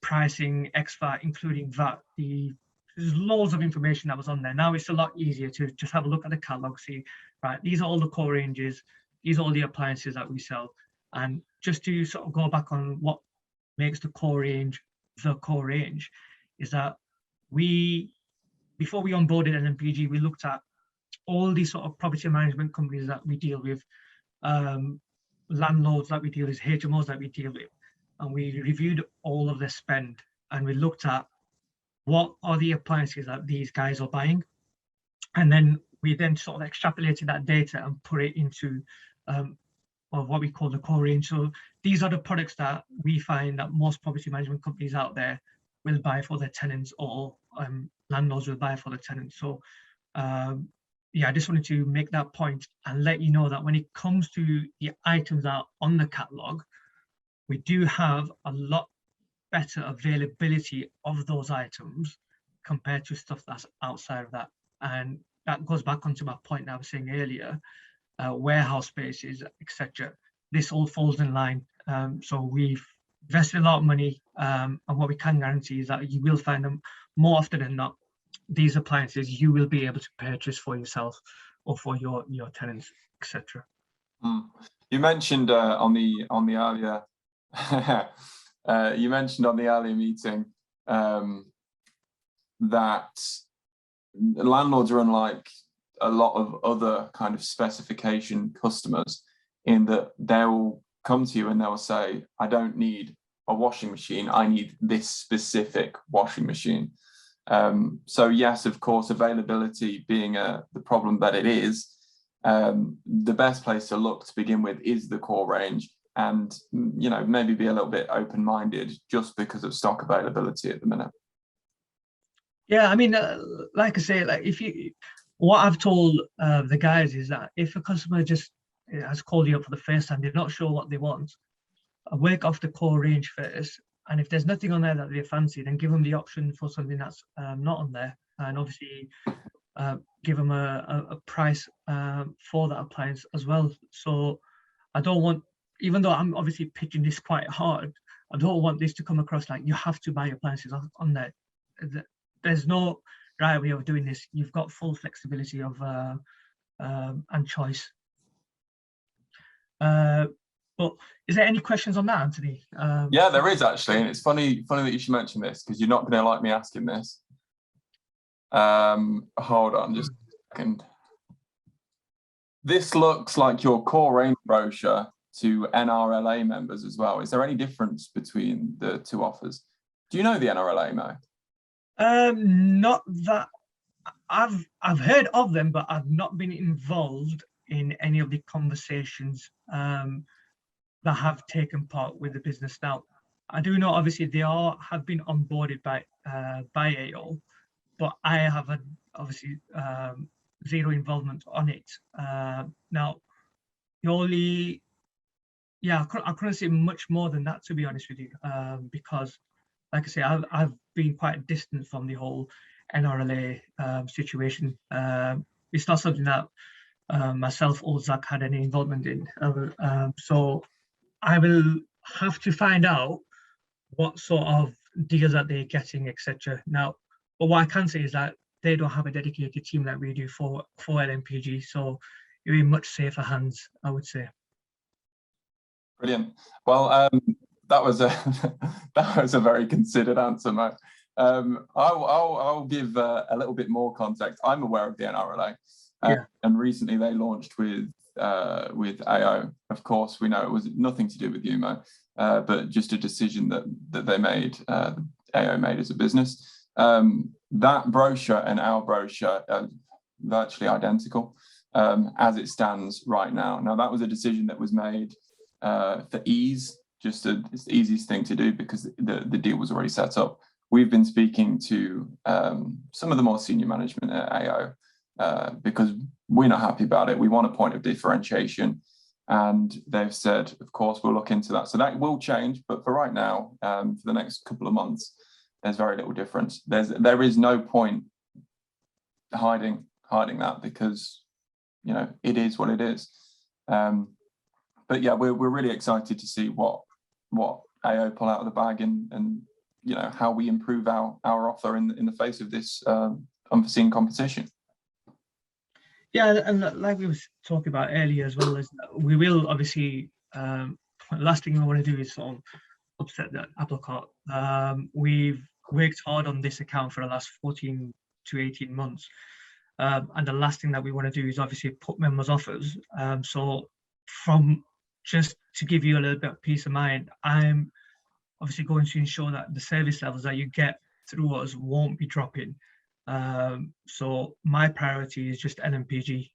pricing, expat, including VAT. There's loads of information that was on there. Now it's a lot easier to just have a look at the catalog, see, right, these are all the core ranges, these are all the appliances that we sell. And just to sort of go back on what makes the core range, is that before we onboarded LMPG, we looked at all these sort of property management companies that we deal with, landlords that we deal with, HMOs that we deal with, and we reviewed all of their spend, and we looked at what are the appliances that these guys are buying, and then we sort of extrapolated that data and put it into what we call the core range. So these are the products that we find that most property management companies out there will buy for their tenants, or landlords will buy for the tenants. So yeah, I just wanted to make that point and let you know that when it comes to the items that are on the catalog, we do have a lot better availability of those items compared to stuff that's outside of that. And that goes back onto my point that I was saying earlier, warehouse spaces, etc. This all falls in line. So we've invested a lot of money, and what we can guarantee is that you will find them more often than not. These appliances you will be able to purchase for yourself or for your tenants, etc. You mentioned on the earlier you mentioned on the earlier meeting that landlords are unlike a lot of other kind of specification customers, in that they'll come to you and they'll say, I don't need a washing machine, I need this specific washing machine. So yes, of course, availability being the problem that it is, the best place to look to begin with is the core range, and maybe be a little bit open-minded just because of stock availability at the minute. Yeah, I mean, like I say, like what I've told the guys is that if a customer just has called you up for the first time, they're not sure what they want, work off the core range first, and if there's nothing on there that they fancy, then give them the option for something that's not on there, and obviously give them a price for that appliance as well. So I don't want, even though I'm obviously pitching this quite hard, I don't want this to come across like you have to buy appliances on there. There's no right way of doing this. You've got full flexibility of and choice. But is there any questions on that, Anthony? Yeah, there is actually, and it's funny that you should mention this, because you're not going to like me asking this. Hold on just a second. This looks like your core range brochure to NRLA members as well. Is there any difference between the two offers? Do you know the NRLA, Mo? Not that I've heard of them, but I've not been involved in any of the conversations that have taken part with the business. Now, I do know obviously they have been onboarded by AO, but I have obviously zero involvement on it. Now, I couldn't say much more than that, to be honest with you, because, like I say, I've been quite distant from the whole NRLA situation. It's not something that myself or Zach had any involvement in. So I will have to find out what sort of deals that they're getting, etc. Now, but what I can say is that they don't have a dedicated team like we do for LMPG, so you're in much safer hands, I would say. Brilliant. Well, that was a very considered answer, Mo. I'll give a little bit more context. I'm aware of the NRLA. Yeah. And recently they launched with AO. Of course, we know it was nothing to do with UMO, but just a decision that they made, AO made as a business. That brochure and our brochure are virtually identical as it stands right now. Now, that was a decision that was made for ease, it's the easiest thing to do because the deal was already set up. We've been speaking to some of the more senior management at AO because we're not happy about it. We want a point of differentiation. And they've said, of course, we'll look into that. So that will change. But for right now, for the next couple of months, there's very little difference. There is no point hiding that because, you know, it is what it is. But yeah, we're really excited to see what AO pull out of the bag and you know, how we improve our offer in the face of this unforeseen competition. Yeah, and like we was talking about earlier as well, is we will obviously last thing we want to do is sort of upset the apple cart. We've worked hard on this account for the last 14 to 18 months. And the last thing that we want to do is obviously put members' offers. So from just to give you a little bit of peace of mind, I'm obviously going to ensure that the service levels that you get through us won't be dropping. So my priority is just LMPG.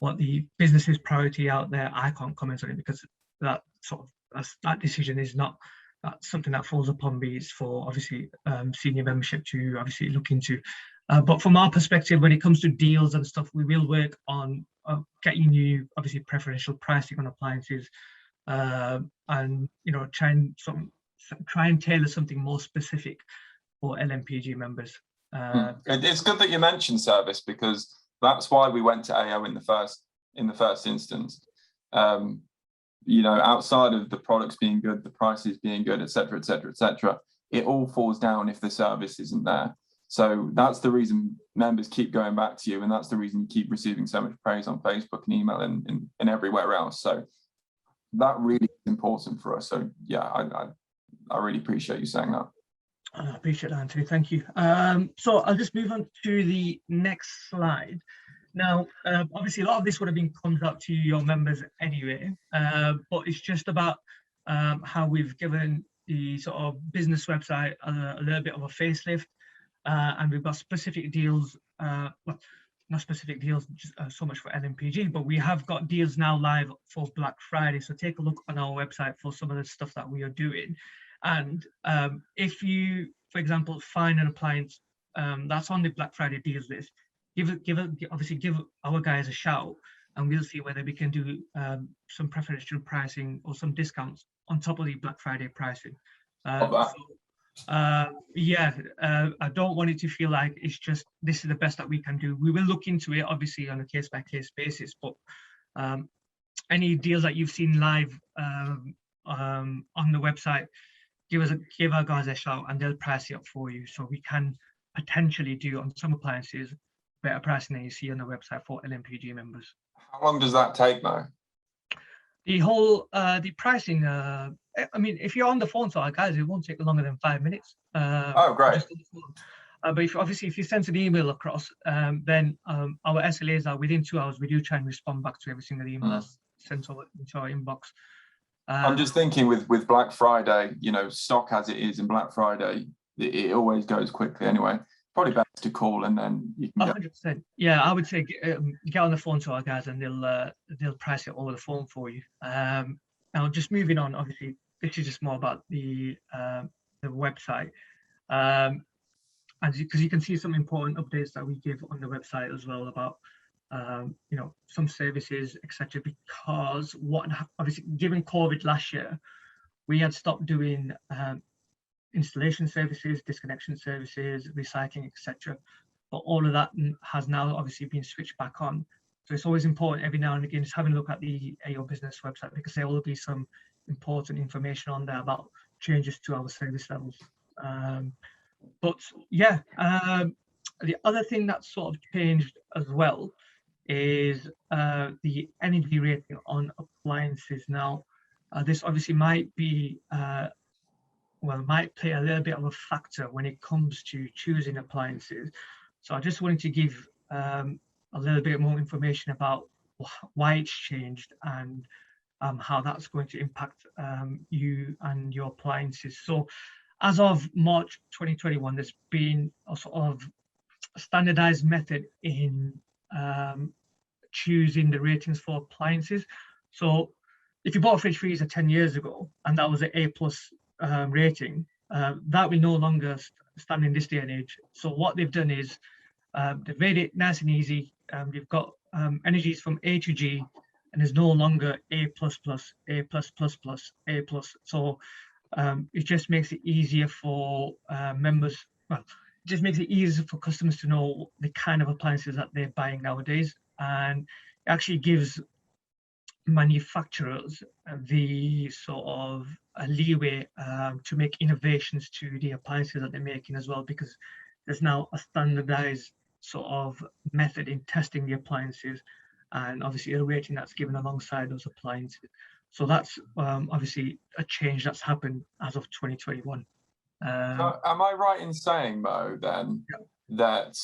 What the business's priority out there, I can't comment on it because that decision is not something that falls upon me. It's for obviously senior membership to obviously look into. But from our perspective, when it comes to deals and stuff, we will work on getting you obviously preferential pricing on appliances, and you know, try and tailor something more specific for LMPG members. It's good that you mentioned service because that's why we went to AO in the first instance. You know, outside of the products being good, the prices being good, etc., etc., etc., it all falls down if the service isn't there. So that's the reason members keep going back to you, and that's the reason you keep receiving so much praise on Facebook and email and everywhere else. So that really is important for us. So yeah, I really appreciate you saying that. I appreciate that, Anthony. Thank you. So I'll just move on to the next slide. Now, obviously, a lot of this would have been comes out to your members anyway, but it's just about how we've given the sort of business website a little bit of a facelift, and we've got specific deals. Well, not specific deals just, so much for LMPG, but we have got deals now live for Black Friday. So take a look on our website for some of the stuff that we are doing. And if you, for example, find an appliance that's on the Black Friday deals list, obviously give our guys a shout, and we'll see whether we can do some preferential pricing or some discounts on top of the Black Friday pricing. Yeah, I don't want it to feel like it's just this is the best that we can do. We will look into it, obviously, on a case-by-case basis. But any deals that you've seen live on the website, give our guys a shout, and they'll price it up for you. So we can potentially do on some appliances better pricing than you see on the website for LMPG members. How long does that take now? The whole the pricing. I mean, if you're on the phone to our guys, it won't take longer than 5 minutes. Oh, great. But if you send an email across, then our SLAs are within 2 hours. We do try and respond back to every single email that's sent over into our inbox. I'm just thinking with Black Friday, you know, stock as it is in Black Friday, it always goes quickly anyway. Probably best to call and then you can 100%. Yeah, I would say get on the phone to our guys and they'll price it over the phone for you. Now, just moving on, obviously, this is just more about the website. Because you can see some important updates that we give on the website as well about you know, some services, etc. Because obviously, given COVID last year, we had stopped doing installation services, disconnection services, recycling, etc. But all of that has now obviously been switched back on. So it's always important every now and again just having a look at the AO Business website, because there will be some important information on there about changes to our service levels. But yeah, the other thing that's sort of changed as well is the energy rating on appliances. Now, this obviously might be might play a little bit of a factor when it comes to choosing appliances. So I just wanted to give a little bit more information about why it's changed and how that's going to impact you and your appliances. So as of March 2021, there's been a sort of standardized method in choosing the ratings for appliances. So if you bought a fridge freezer 10 years ago and that was an A+ rating, that will no longer stand in this day and age. So what they've done is they've made it nice and easy. You've got energies from A to G, and there's no longer A++, A+++, A+. So it just makes it easier for members. Well, it just makes it easier for customers to know the kind of appliances that they're buying nowadays, and it actually gives manufacturers the sort of a leeway to make innovations to the appliances that they're making as well, because there's now a standardized sort of method in testing the appliances, and obviously a rating that's given alongside those appliances. So that's obviously a change that's happened as of 2021. So am I right in saying, Mo, then, Yeah. that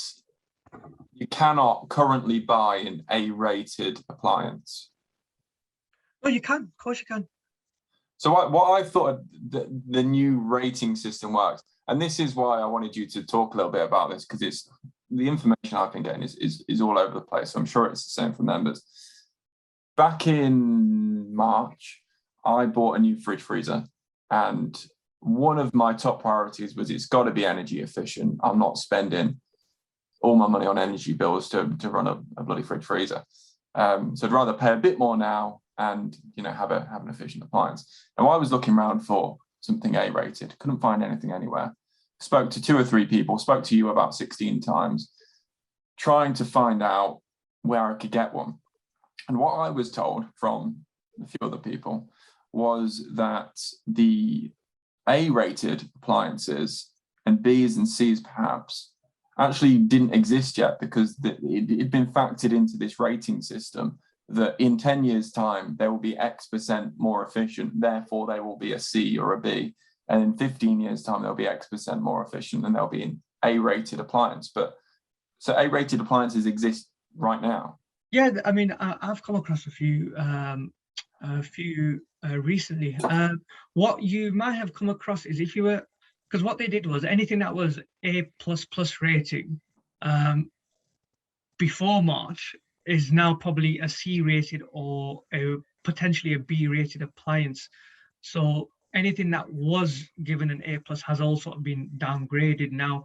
you cannot currently buy an A-rated appliance? Oh, you can, of course you can. So what I thought the new rating system works, and this is why I wanted you to talk a little bit about this, because it's the information I've been getting is all over the place. So I'm sure it's the same for members. Back in March, I bought a new fridge freezer, and one of my top priorities was it's got to be energy efficient. I'm not spending all my money on energy bills to run a bloody fridge freezer. So I'd rather pay a bit more now and have an efficient appliance. Now I was looking around for something A-rated, couldn't find anything anywhere. Spoke to 2 or 3 people, spoke to you about 16 times, trying to find out where I could get one. And what I was told from a few other people was that the A-rated appliances, and B's and C's perhaps, actually didn't exist yet, because it'd been factored into this rating system that in 10 years' time, they will be X% more efficient, therefore they will be a C or a B. And in 15 years' time, they'll be X% more efficient and they'll be an A-rated appliance. But so A-rated appliances exist right now? Yeah, I mean, I've come across a few recently. What you might have come across is if you were, because what they did was anything that was A++ rating before March is now probably a C rated or potentially a B rated appliance. So anything that was given an A+ has also been downgraded now.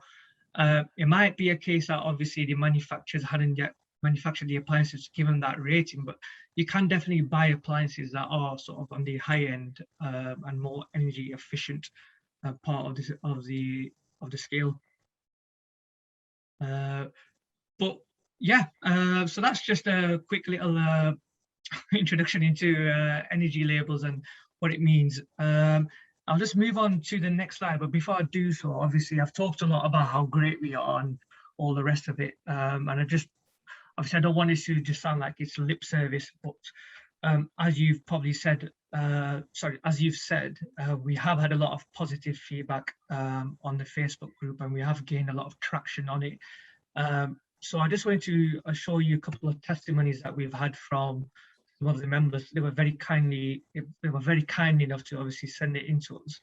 It might be a case that obviously the manufacturers hadn't yet manufactured the appliances given that rating, but you can definitely buy appliances that are sort of on the high end and more energy efficient part of the scale. But yeah, so that's just a quick little introduction into energy labels and what it means. I'll just move on to the next slide, but before I do so, obviously I've talked a lot about how great we are and all the rest of it, and obviously I don't want it to just sound like it's lip service, but as you've probably said, we have had a lot of positive feedback on the Facebook group, and we have gained a lot of traction on it. So I just wanted to show you a couple of testimonies that we've had from some of the members. They were very kind enough to obviously send it in to us.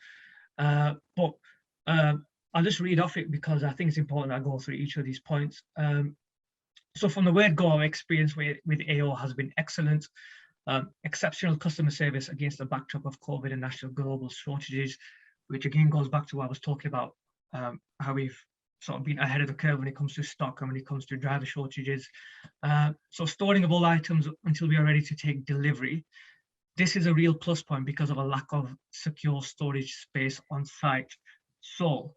But I'll just read off it because I think it's important I go through each of these points. So from the word go, our experience with AO has been excellent. Exceptional customer service against the backdrop of COVID and national global shortages, which again goes back to what I was talking about, how we've sort of been ahead of the curve when it comes to stock and when it comes to driver shortages. So storing of all items until we are ready to take delivery. This is a real plus point because of a lack of secure storage space on site. So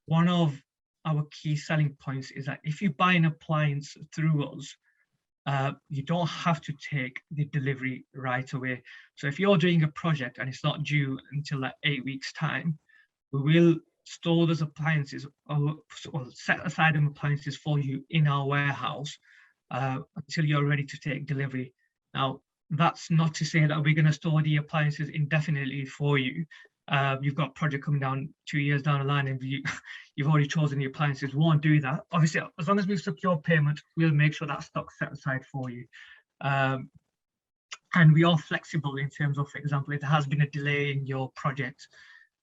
one of our key selling points is that if you buy an appliance through us, you don't have to take the delivery right away. So if you're doing a project and it's not due until like 8 weeks time, we will store those appliances or set aside them appliances for you in our warehouse until you're ready to take delivery. Now, that's not to say that we're going to store the appliances indefinitely for you. You've got a project coming down 2 years down the line and you've already chosen the appliances, we won't do that. Obviously, as long as we've secured payment, we'll make sure that stock's set aside for you. And we are flexible in terms of, for example, if there has been a delay in your project,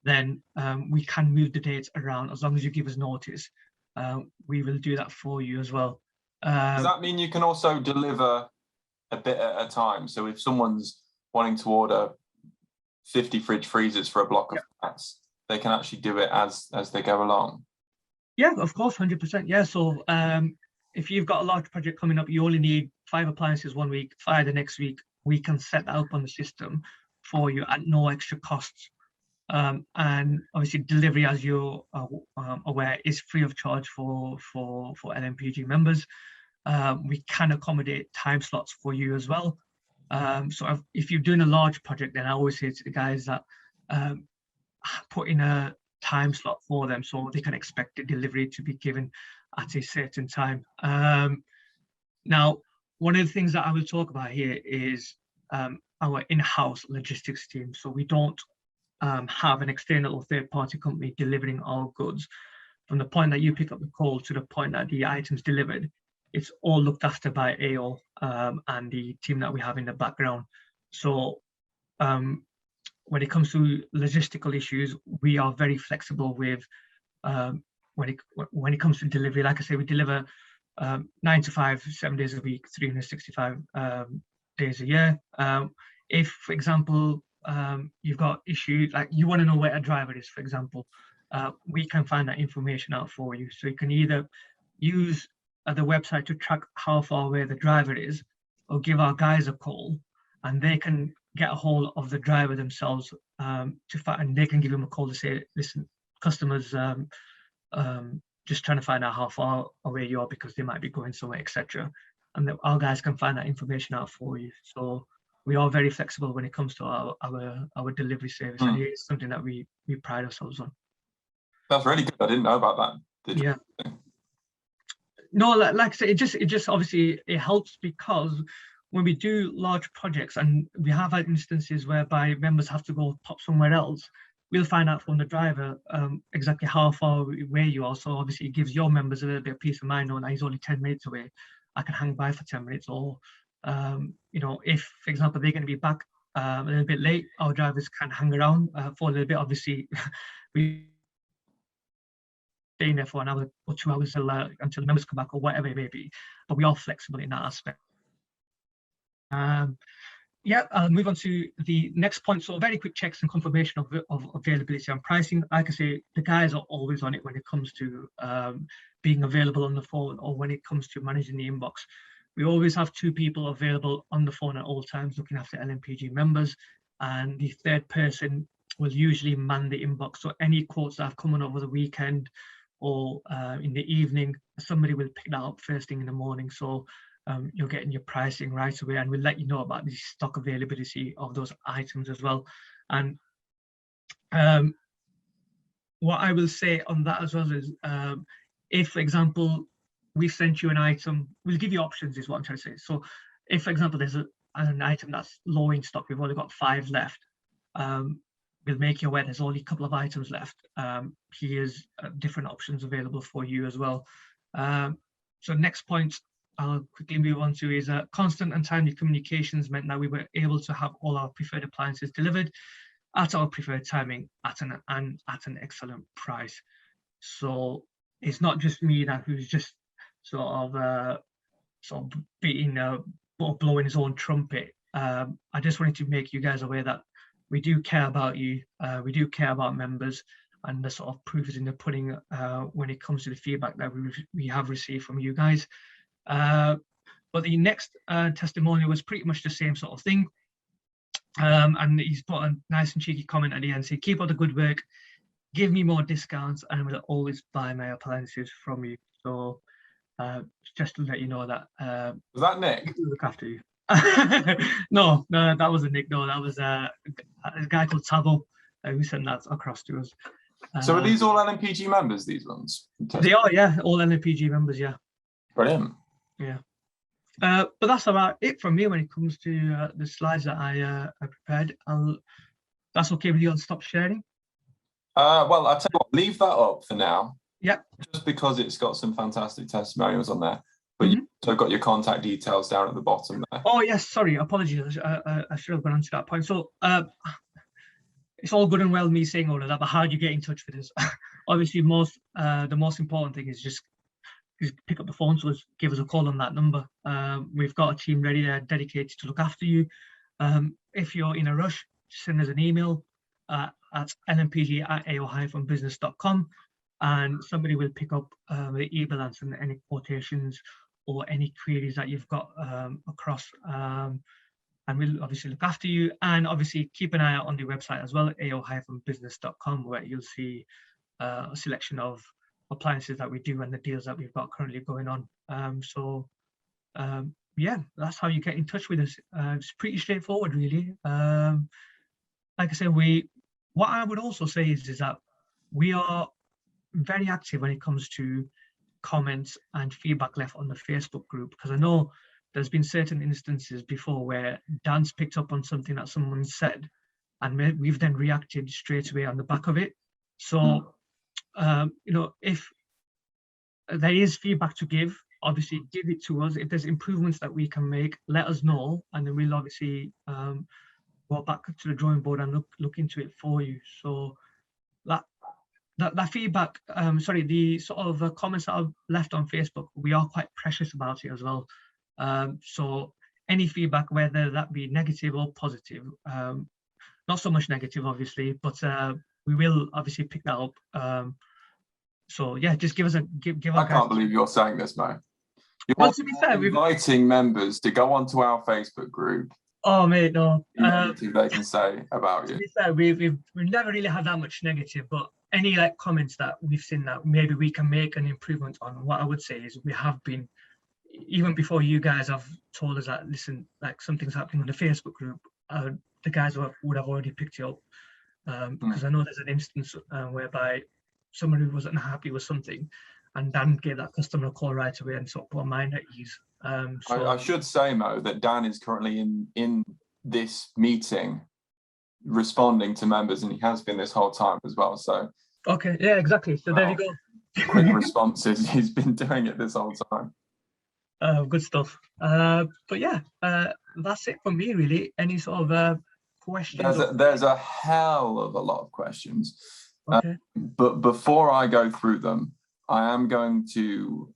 then we can move the dates around. As long as you give us notice, we will do that for you as well. Does that mean you can also deliver a bit at a time? So if someone's wanting to order 50 fridge freezers for a block of flats, they can actually do it as they go along? Yeah, of course, 100%. Yeah, so if you've got a large project coming up, you only need 5 appliances one week, 5 the next week, we can set that up on the system for you at no extra costs. And obviously delivery, as you're aware, is free of charge for LMPG members. We can accommodate time slots for you as well. So if you're doing a large project, then I always say to the guys that put in a time slot for them so they can expect the delivery to be given at a certain time. Now, one of the things that I will talk about here is our in-house logistics team. So we don't have an external or third-party company delivering our goods. From the point that you pick up the call to the point that the item's delivered, it's all looked after by AO and the team that we have in the background. So when it comes to logistical issues, we are very flexible with when it comes to delivery. Like I say, we deliver 9 to 5, 7 days a week, 365 days a year. If, for example, you've got issues, like you want to know where a driver is, for example, we can find that information out for you. So you can either use the website to track how far away the driver is, or give our guys a call and they can get a hold of the driver themselves and they can give them a call to say, listen, customers just trying to find out how far away you are because they might be going somewhere, etc. And our guys can find that information out for you. So we are very flexible when it comes to our delivery service, and it is something that we pride ourselves on. That's really good. I didn't know about that. Yeah. No, like I said, it just obviously it helps because when we do large projects and we have had instances whereby members have to go pop somewhere else, we'll find out from the driver exactly how far away you are. So obviously it gives your members a little bit of peace of mind knowing that he's only 10 minutes away. I can hang by for 10 minutes, or if, for example, they're going to be back a little bit late, our drivers can hang around for a little bit. Obviously, we staying there for an hour or 2 hours until the members come back or whatever it may be, but we are flexible in that aspect. I'll move on to the next point. So very quick checks and confirmation of availability and pricing. Like I say, the guys are always on it when it comes to being available on the phone or when it comes to managing the inbox. We always have 2 people available on the phone at all times looking after LMPG members, and the third person will usually man the inbox. So any quotes that have come on over the weekend or in the evening, somebody will pick that up first thing in the morning. So you're getting your pricing right away, and we'll let you know about the stock availability of those items as well. And what I will say on that as well is if, for example, we've sent you an item, we'll give you options is what I'm trying to say. So if, for example, there's an item that's low in stock, we've only got 5 left, we'll make you aware there's only a couple of items left. Here's different options available for you as well. So next point I'll quickly move on to is constant and timely communications meant that we were able to have all our preferred appliances delivered at our preferred timing at an excellent price. So it's not just me that who's just sort of beating or blowing his own trumpet. I just wanted to make you guys aware that we do care about you, we do care about members, and the sort of proof is in the pudding when it comes to the feedback that we have received from you guys. But the next testimonial was pretty much the same sort of thing. And he's put a nice and cheeky comment at the end, saying, keep up the good work, give me more discounts, and I will always buy my appliances from you. So just to let you know that. Was that Nick? Look after you. No, that wasn't Nick. No, that was a guy called Tavo who sent that across to us. So are these all LMPG members, these ones? They are, yeah, all LMPG members, yeah. Brilliant. Yeah. But that's about it from me when it comes to the slides that I prepared. That's okay with you. I'll stop sharing. Well, I'll tell you what, leave that up for now. Yeah. Just because it's got some fantastic testimonials on there, but Mhm. you've also got your contact details down at the bottom there. Oh yes, sorry, apologies. I should have gone on to that point. So it's all good and well me saying all of that, but how do you get in touch with us? Obviously, the most important thing is just pick up the phone to us, give us a call on that number. We've got a team ready there, dedicated to look after you. If you're in a rush, send us an email at lmpg@ao-business.com, and somebody will pick up the email and send any quotations or any queries that you've got across. And we'll obviously look after you, and obviously keep an eye out on the website as well, ao-business.com, where you'll see a selection of appliances that we do and the deals that we've got currently going on. Yeah, that's how you get in touch with us. It's pretty straightforward, really. Like I said, what I would also say is that we are very active when it comes to comments and feedback left on the Facebook group, because I know there's been certain instances before where Dan's picked up on something that someone said, and we've then reacted straight away on the back of it. So, if there is feedback to give, obviously give it to us. If there's improvements that we can make, let us know, and then we'll obviously go back to the drawing board and look into it for you. So that feedback, the sort of comments that I've left on Facebook, we are quite precious about it as well. So any feedback, whether that be negative or positive, not so much negative, obviously, but we will obviously pick that up. So yeah, just give us a give. I can't believe you're saying this, Mo. Well, to be fair, we're inviting members to go onto our Facebook group. Oh mate, no. Negative they can say about you. To be fair, we've never really had that much negative, but any like comments that we've seen that maybe we can make an improvement on, what I would say is we have been, even before you guys have told us that, listen, like something's happening on the Facebook group, the guys would have already picked it up, because I know there's an instance whereby somebody who wasn't happy with something, and Dan gave that customer a call right away and sort of put a mind at ease. I should say, Mo, that Dan is currently in this meeting responding to members, and he has been this whole time as well. So okay, yeah, exactly. So there you go. Quick responses. He's been doing it this whole time. Good stuff. But yeah, that's it for me, really. Any sort of questions? There's a hell of a lot of questions. Okay. But before I go through them, I am going to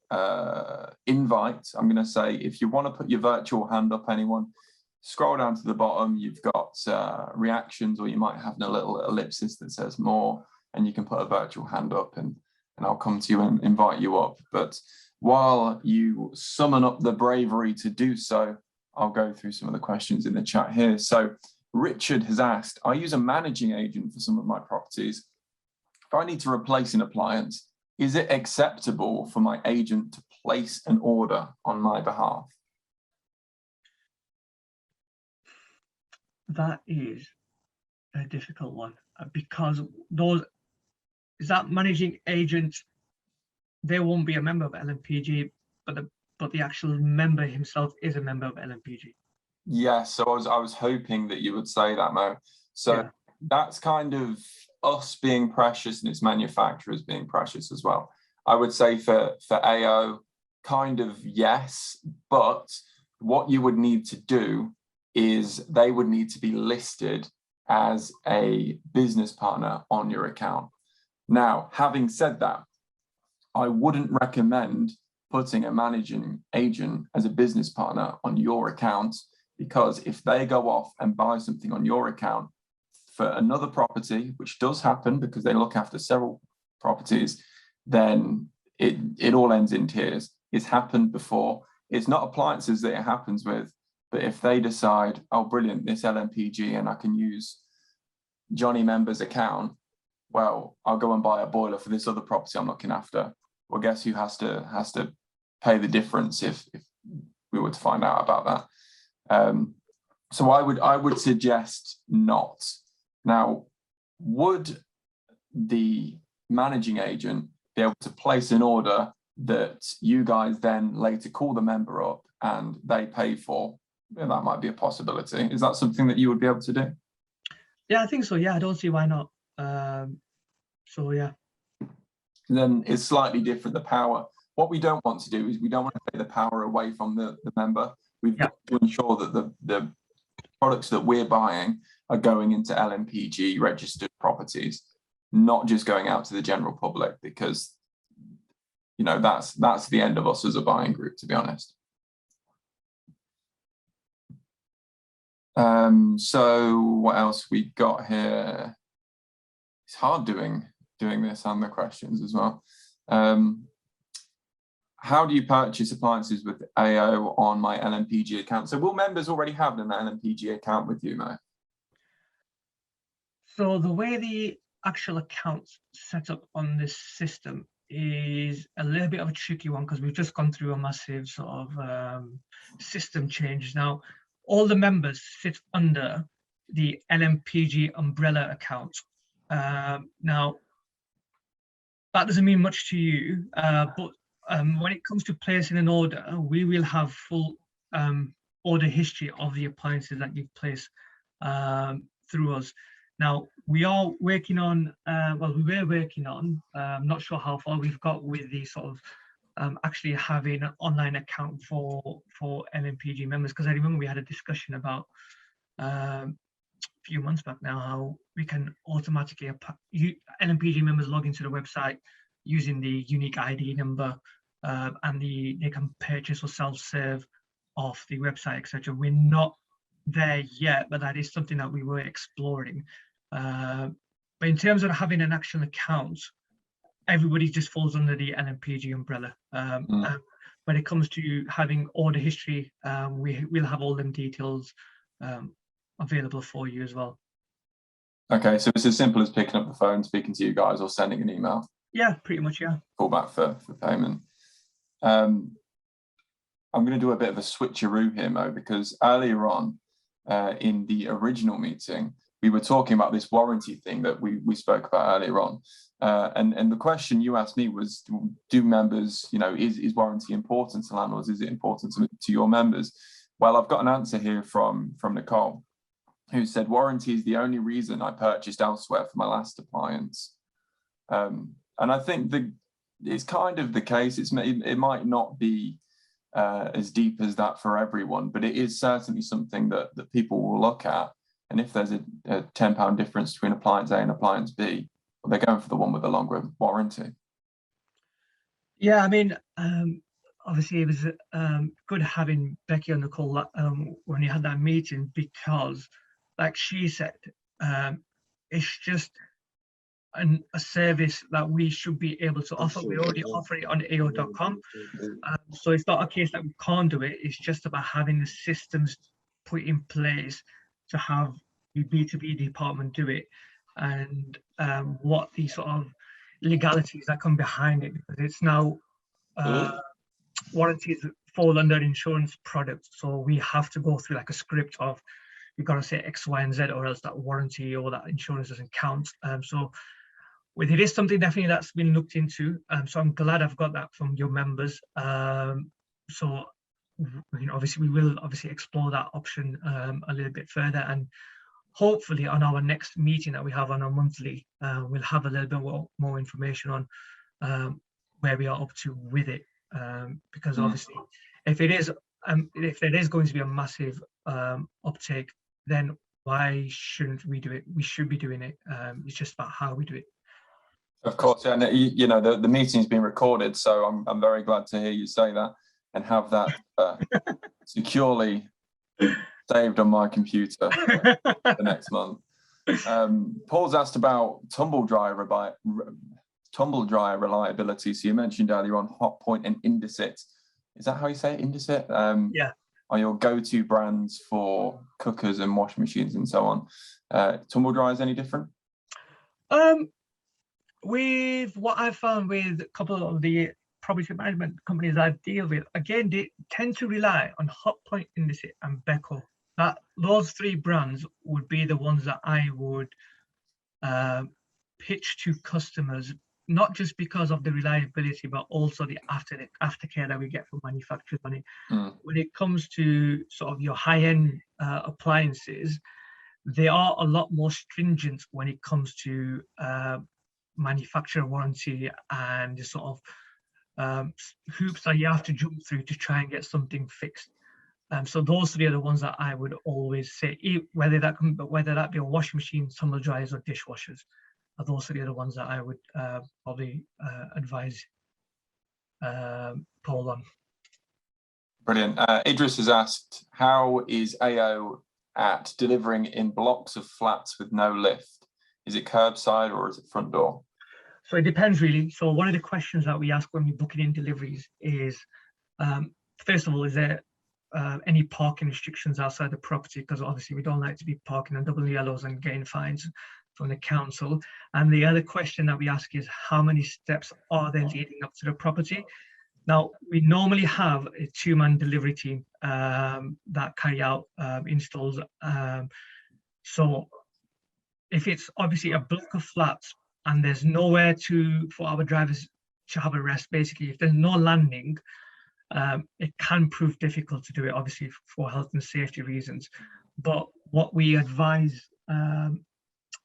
invite, I'm going to say, if you want to put your virtual hand up, anyone, scroll down to the bottom. You've got reactions, or you might have a little ellipsis that says more, and you can put a virtual hand up, and I'll come to you and invite you up. But while you summon up the bravery to do so, I'll go through some of the questions in the chat here. So Richard has asked, I use a managing agent for some of my properties. If I need to replace an appliance, is it acceptable for my agent to place an order on my behalf? That is a difficult one, because that managing agent, they won't be a member of LMPG, but the actual member himself is a member of LMPG. Yes, so I was hoping that you would say that, Mo. So yeah, that's kind of us being precious and its manufacturers being precious as well. I would say for AO, kind of yes, but what you would need to do is they would need to be listed as a business partner on your account. Now, having said that, I wouldn't recommend putting a managing agent as a business partner on your account, because if they go off and buy something on your account for another property, which does happen because they look after several properties, then it all ends in tears. It's happened before. It's not appliances that it happens with, but if they decide, oh, brilliant, this LMPG, and I can use Johnny Member's account, well, I'll go and buy a boiler for this other property I'm looking after. Well, guess who has to pay the difference if we were to find out about that? So I would suggest not. Now, would the managing agent be able to place an order that you guys then later call the member up and they pay for? And that might be a possibility. Is that something that you would be able to do? Yeah, I think so. Yeah, I don't see why not. So yeah. then it's slightly different, the power. What we don't want to do is we don't want to take the power away from the member. We've got to ensure that the products that we're buying are going into LMPG registered properties, not just going out to the general public, because that's the end of us as a buying group, to be honest. So what else we got here? It's hard doing this and the questions as well. How do you purchase appliances with AO on my LMPG account? So will members already have an LMPG account with you, Mo? So the way the actual account's set up on this system is a little bit of a tricky one, because we've just gone through a massive sort of system change. Now, all the members sit under the LMPG umbrella account. Now, that doesn't mean much to you, but when it comes to placing an order, we will have full order history of the appliances that you've placed through us. Now, we are working on, we were working on, I'm not sure how far we've got with the sort of actually having an online account for LMPG members, because I remember we had a discussion about a few months back now how we can automatically LMPG members log into the website using the unique ID number, and they can purchase or self-serve off the website, etc. We're not there yet, but that is something that we were exploring. But in terms of having an actual account, everybody just falls under the LMPG umbrella. When it comes to having order history, we'll have all them details available for you as well. Okay, so it's as simple as picking up the phone, speaking to you guys, or sending an email. Yeah, pretty much, yeah. Call back for payment. I'm going to do a bit of a switcheroo here, Mo, because earlier on in the original meeting, we were talking about this warranty thing that we spoke about earlier on. And the question you asked me was, do members, is warranty important to landlords? Is it important to your members? Well, I've got an answer here from Nicole, who said, warranty is the only reason I purchased elsewhere for my last appliance. And I think it's kind of the case. It might not be as deep as that for everyone, but it is certainly something that people will look at. And if there's a £10 difference between appliance A and appliance B, well, they're going for the one with the longer warranty. Yeah, I mean, obviously it was good having Becky on the call when you had that meeting, because, like she said, it's just a service that we should be able to offer. We already offer it on AO.com. So it's not a case that we can't do it. It's just about having the systems put in place to have the B2B department do it, and what the sort of legalities that come behind it, because it's now warranties fall under insurance products. So we have to go through like a script of, you've got to say X, Y, and Z, or else that warranty or that insurance doesn't count. So it is something definitely that's been looked into. So I'm glad I've got that from your members. So obviously we will explore that option a little bit further, and hopefully on our next meeting that we have on our monthly, we'll have a little bit more information on where we are up to with it. Because obviously, if there is going to be a massive uptake, then why shouldn't we do it? We should be doing it. It's just about how we do it. Of course, and the meeting's been recorded, so I'm very glad to hear you say that and have that securely saved on my computer the next month. Paul's asked about tumble dryer reliability. So you mentioned earlier on Hotpoint and Indesit. Is that how you say it? Indesit? Yeah. Are your go-to brands for cookers and washing machines and so on. Tumble dryers any different? With what I found with a couple of the property management companies I deal with, again, they tend to rely on Hotpoint, Indesit, and Beko. Those three brands would be the ones that I would pitch to customers, not just because of the reliability, but also the aftercare that we get from manufacturers on it. When it comes to sort of your high-end appliances, they are a lot more stringent when it comes to manufacturer warranty and the sort of hoops that you have to jump through to try and get something fixed. So those three are the ones that I would always say, whether that be a washing machine, tumble dryers, or dishwashers. Those are the other ones that I would probably advise Paul on. Brilliant. Idris has asked, how is AO at delivering in blocks of flats with no lift? Is it curbside or is it front door? So it depends really. So one of the questions that we ask when we're booking in deliveries is, first of all, is there any parking restrictions outside the property? Because obviously we don't like to be parking on double yellows and getting fines from the council. And the other question that we ask is, how many steps are there leading up to the property? Now, we normally have a two-man delivery team that carry out installs. So if it's obviously a block of flats and there's nowhere for our drivers to have a rest, basically, if there's no landing, it can prove difficult to do it, obviously, for health and safety reasons. But what we advise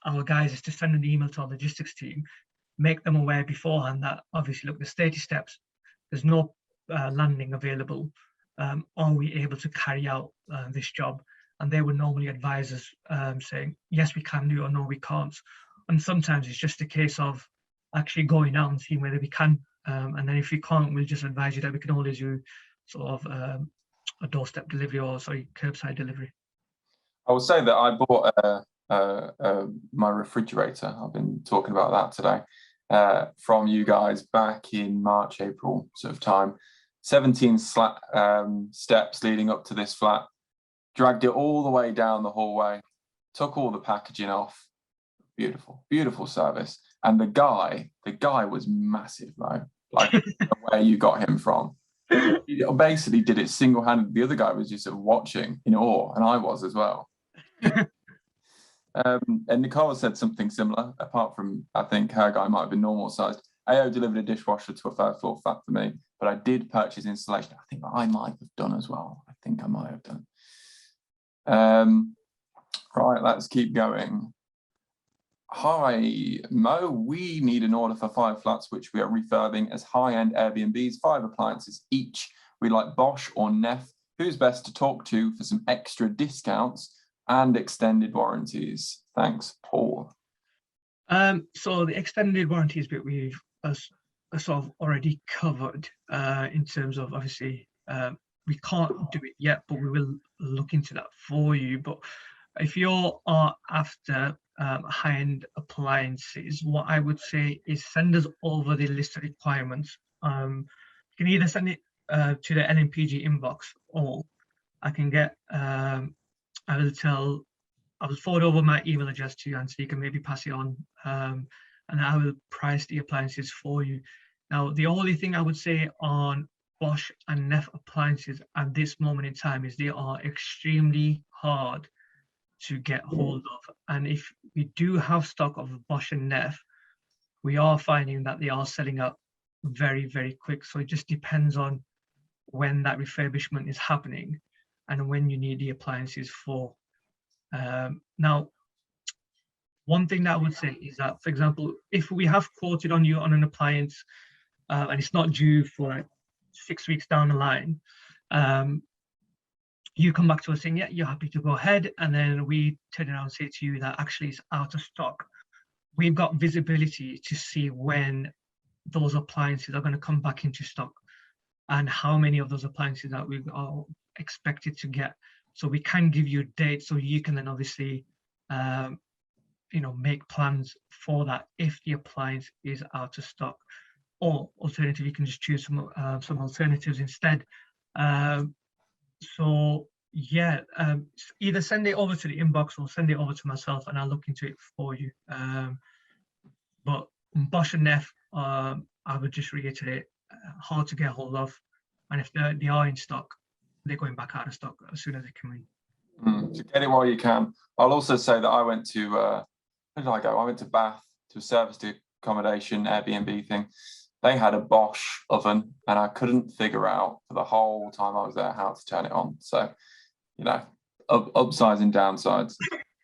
our guys is to send an email to our logistics team, make them aware beforehand that obviously, look, there's 30 steps, there's no landing available. Are we able to carry out this job? And they would normally advise us saying, yes, we can do, or no, we can't. And sometimes it's just a case of actually going out and seeing whether we can. And then if we can't, we'll just advise you that we can always do sort of a doorstep delivery or curbside delivery. I will say that I bought my refrigerator. I've been talking about that today from you guys back in March, April sort of time. 17 steps leading up to this flat. Dragged it all the way down the hallway. Took all the packaging off. Beautiful, beautiful service. And the guy was massive, though. Like where you got him from. He basically did it single-handed. The other guy was just sort of watching in awe, and I was as well. And Nicole said something similar, apart from, I think her guy might have been normal sized. AO delivered a dishwasher to a third floor flat for me, but I did purchase installation. I think I might have done as well. I think I might have done. Right, let's keep going. Hi, Mo. We need an order for 5 flats, which we are refurbing as high-end Airbnbs, 5 appliances each. We like Bosch or Neff. Who's best to talk to for some extra discounts and extended warranties? Thanks, Paul. So the extended warranties bit we've sort of already covered in terms of, obviously, we can't do it yet, but we will look into that for you. But if you are after high-end appliances, what I would say is send us over the list of requirements. You can either send it to the LMPG inbox, or I can get, I will forward over my email address to you, and so you can maybe pass it on, and I will price the appliances for you. Now, the only thing I would say on Bosch and Neff appliances at this moment in time is they are extremely hard to get hold of. And if we do have stock of Bosch and Neff, we are finding that they are selling out very, very quick. So it just depends on when that refurbishment is happening and when you need the appliances for. Now, one thing that I would say is that, for example, if we have quoted on you on an appliance and it's not due for like 6 weeks down the line, you come back to us saying, yeah, you're happy to go ahead. And then we turn around and say to you that actually it's out of stock. We've got visibility to see when those appliances are going to come back into stock and how many of those appliances that we are expected to get. So we can give you a date so you can then obviously, make plans for that if the appliance is out of stock. Or alternatively, you can just choose some alternatives instead. So yeah, either send it over to the inbox or send it over to myself and I'll look into it for you. But Bosch and Neff, I would just reiterate, hard to get hold of. And if they are in stock, they're going back out of stock as soon as they come in. So get it while you can. I'll also say that I went to, where did I go? I went to Bath to a serviced accommodation Airbnb thing. They had a Bosch oven and I couldn't figure out for the whole time I was there how to turn it on. So, upsides and downsides.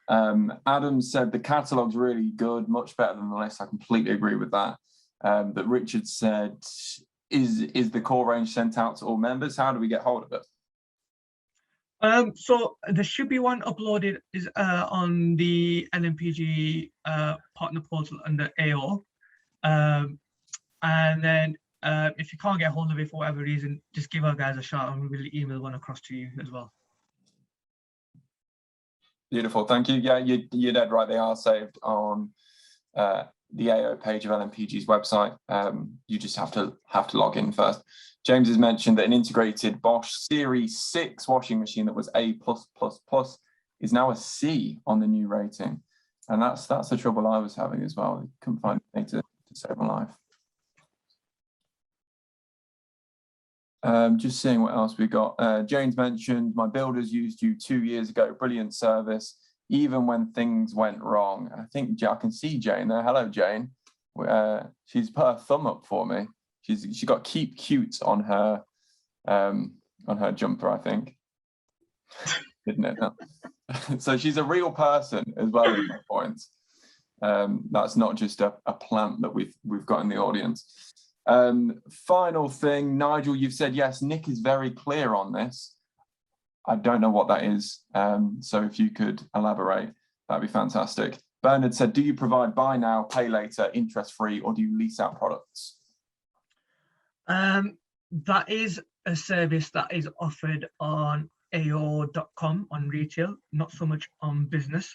Adam said the catalogue's really good, much better than the list. I completely agree with that. But Richard said, is the core range sent out to all members? How do we get hold of it? So there should be one uploaded is on the LMPG partner portal under AO. And then if you can't get hold of it for whatever reason, just give our guys a shout and we'll email one across to you as well. Beautiful, thank you. Yeah, you're dead right. They are saved on the AO page of LMPG's website. You just have to log in first. James has mentioned that an integrated Bosch Series 6 washing machine that was A+++ is now a C on the new rating, and that's the trouble I was having as well. Couldn't find anything to save my life. Just seeing what else we got. James mentioned, my builders used you 2 years ago. Brilliant service, even when things went wrong. And I think I can see Jane there. Hello, Jane. She's put her thumb up for me. She got keep cute on her jumper, I think. Didn't it? So she's a real person as well at that point. That's not just a plant that we've got in the audience. Final thing, Nigel, you've said yes, Nick is very clear on this. I don't know what that is, so if you could elaborate, that'd be fantastic. Bernard said, do you provide buy now, pay later, interest free, or do you lease out products? That is a service that is offered on AO.com on retail, not so much on business.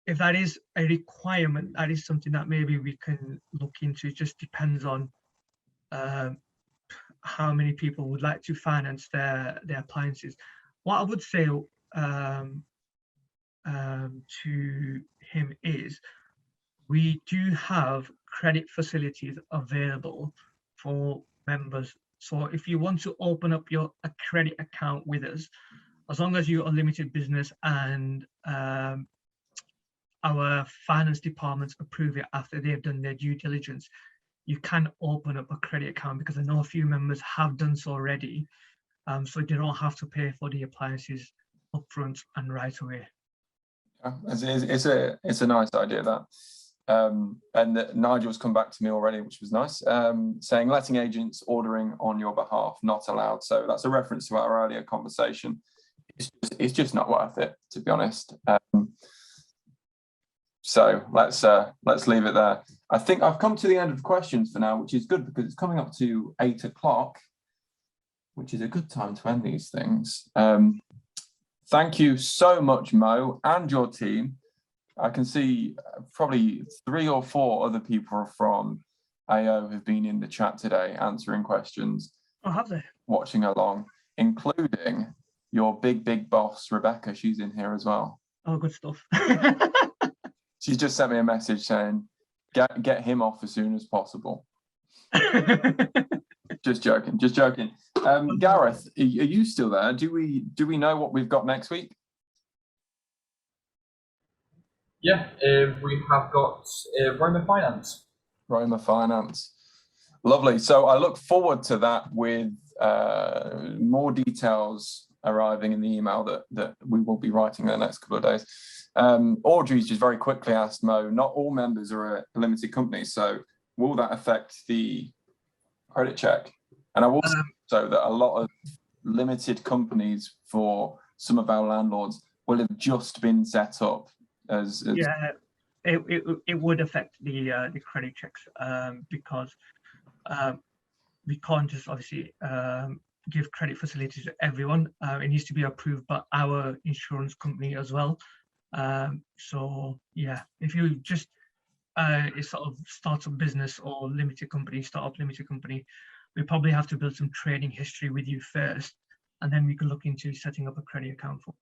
If that is a requirement, that is something that maybe we can look into. It just depends on how many people would like to finance their appliances. What I would say to him is, we do have credit facilities available for members. So if you want to open up a credit account with us, as long as you're a limited business and our finance departments approve it after they've done their due diligence, you can open up a credit account, because I know a few members have done so already. So they don't have to pay for the appliances upfront and right away. It's a nice idea, that. And Nigel's come back to me already, which was nice, saying letting agents ordering on your behalf not allowed. So that's a reference to our earlier conversation. It's just not worth it, to be honest. So let's leave it there. I think I've come to the end of questions for now, which is good because it's coming up to 8 o'clock, which is a good time to end these things. Thank you so much, Mo, and your team. I can see probably 3 or 4 other people from AO have been in the chat today answering questions. Oh, have they? Watching along, including your big boss, Rebecca. She's in here as well. Oh, good stuff. She's just sent me a message saying, get him off as soon as possible. Just joking. Gareth, are you still there? Do we know what we've got next week? Yeah, we have got Roma Finance. Roma Finance. Lovely. So I look forward to that, with more details arriving in the email that we will be writing in the next couple of days. Audrey's just very quickly asked Mo, not all members are a limited company, so will that affect the credit check? And I will say so that a lot of limited companies for some of our landlords will have just been set up as yeah, it would affect the credit checks, because we can't just obviously give credit facilities to everyone. It needs to be approved by our insurance company as well. So yeah, if you just sort of start a business or start up limited company, we probably have to build some trading history with you first, and then we can look into setting up a credit account for.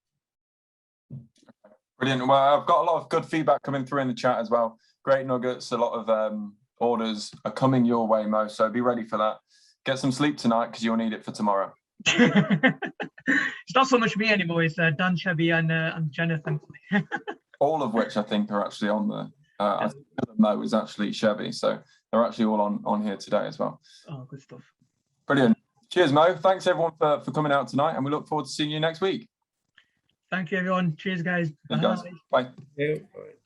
Brilliant. Well, I've got a lot of good feedback coming through in the chat as well. Great nuggets. A lot of orders are coming your way, Mo. So be ready for that. Get some sleep tonight because you'll need it for tomorrow. It's not so much me anymore. It's Dan, Chevy, and Jenna, thankfully. All of which I think are actually on the. I think Mo is actually Chevy, so they're actually all on here today as well. Oh, good stuff. Brilliant. Cheers, Mo. Thanks everyone for coming out tonight, and we look forward to seeing you next week. Thank you, everyone. Cheers, guys. Thank you, guys. Bye. Yeah. Bye.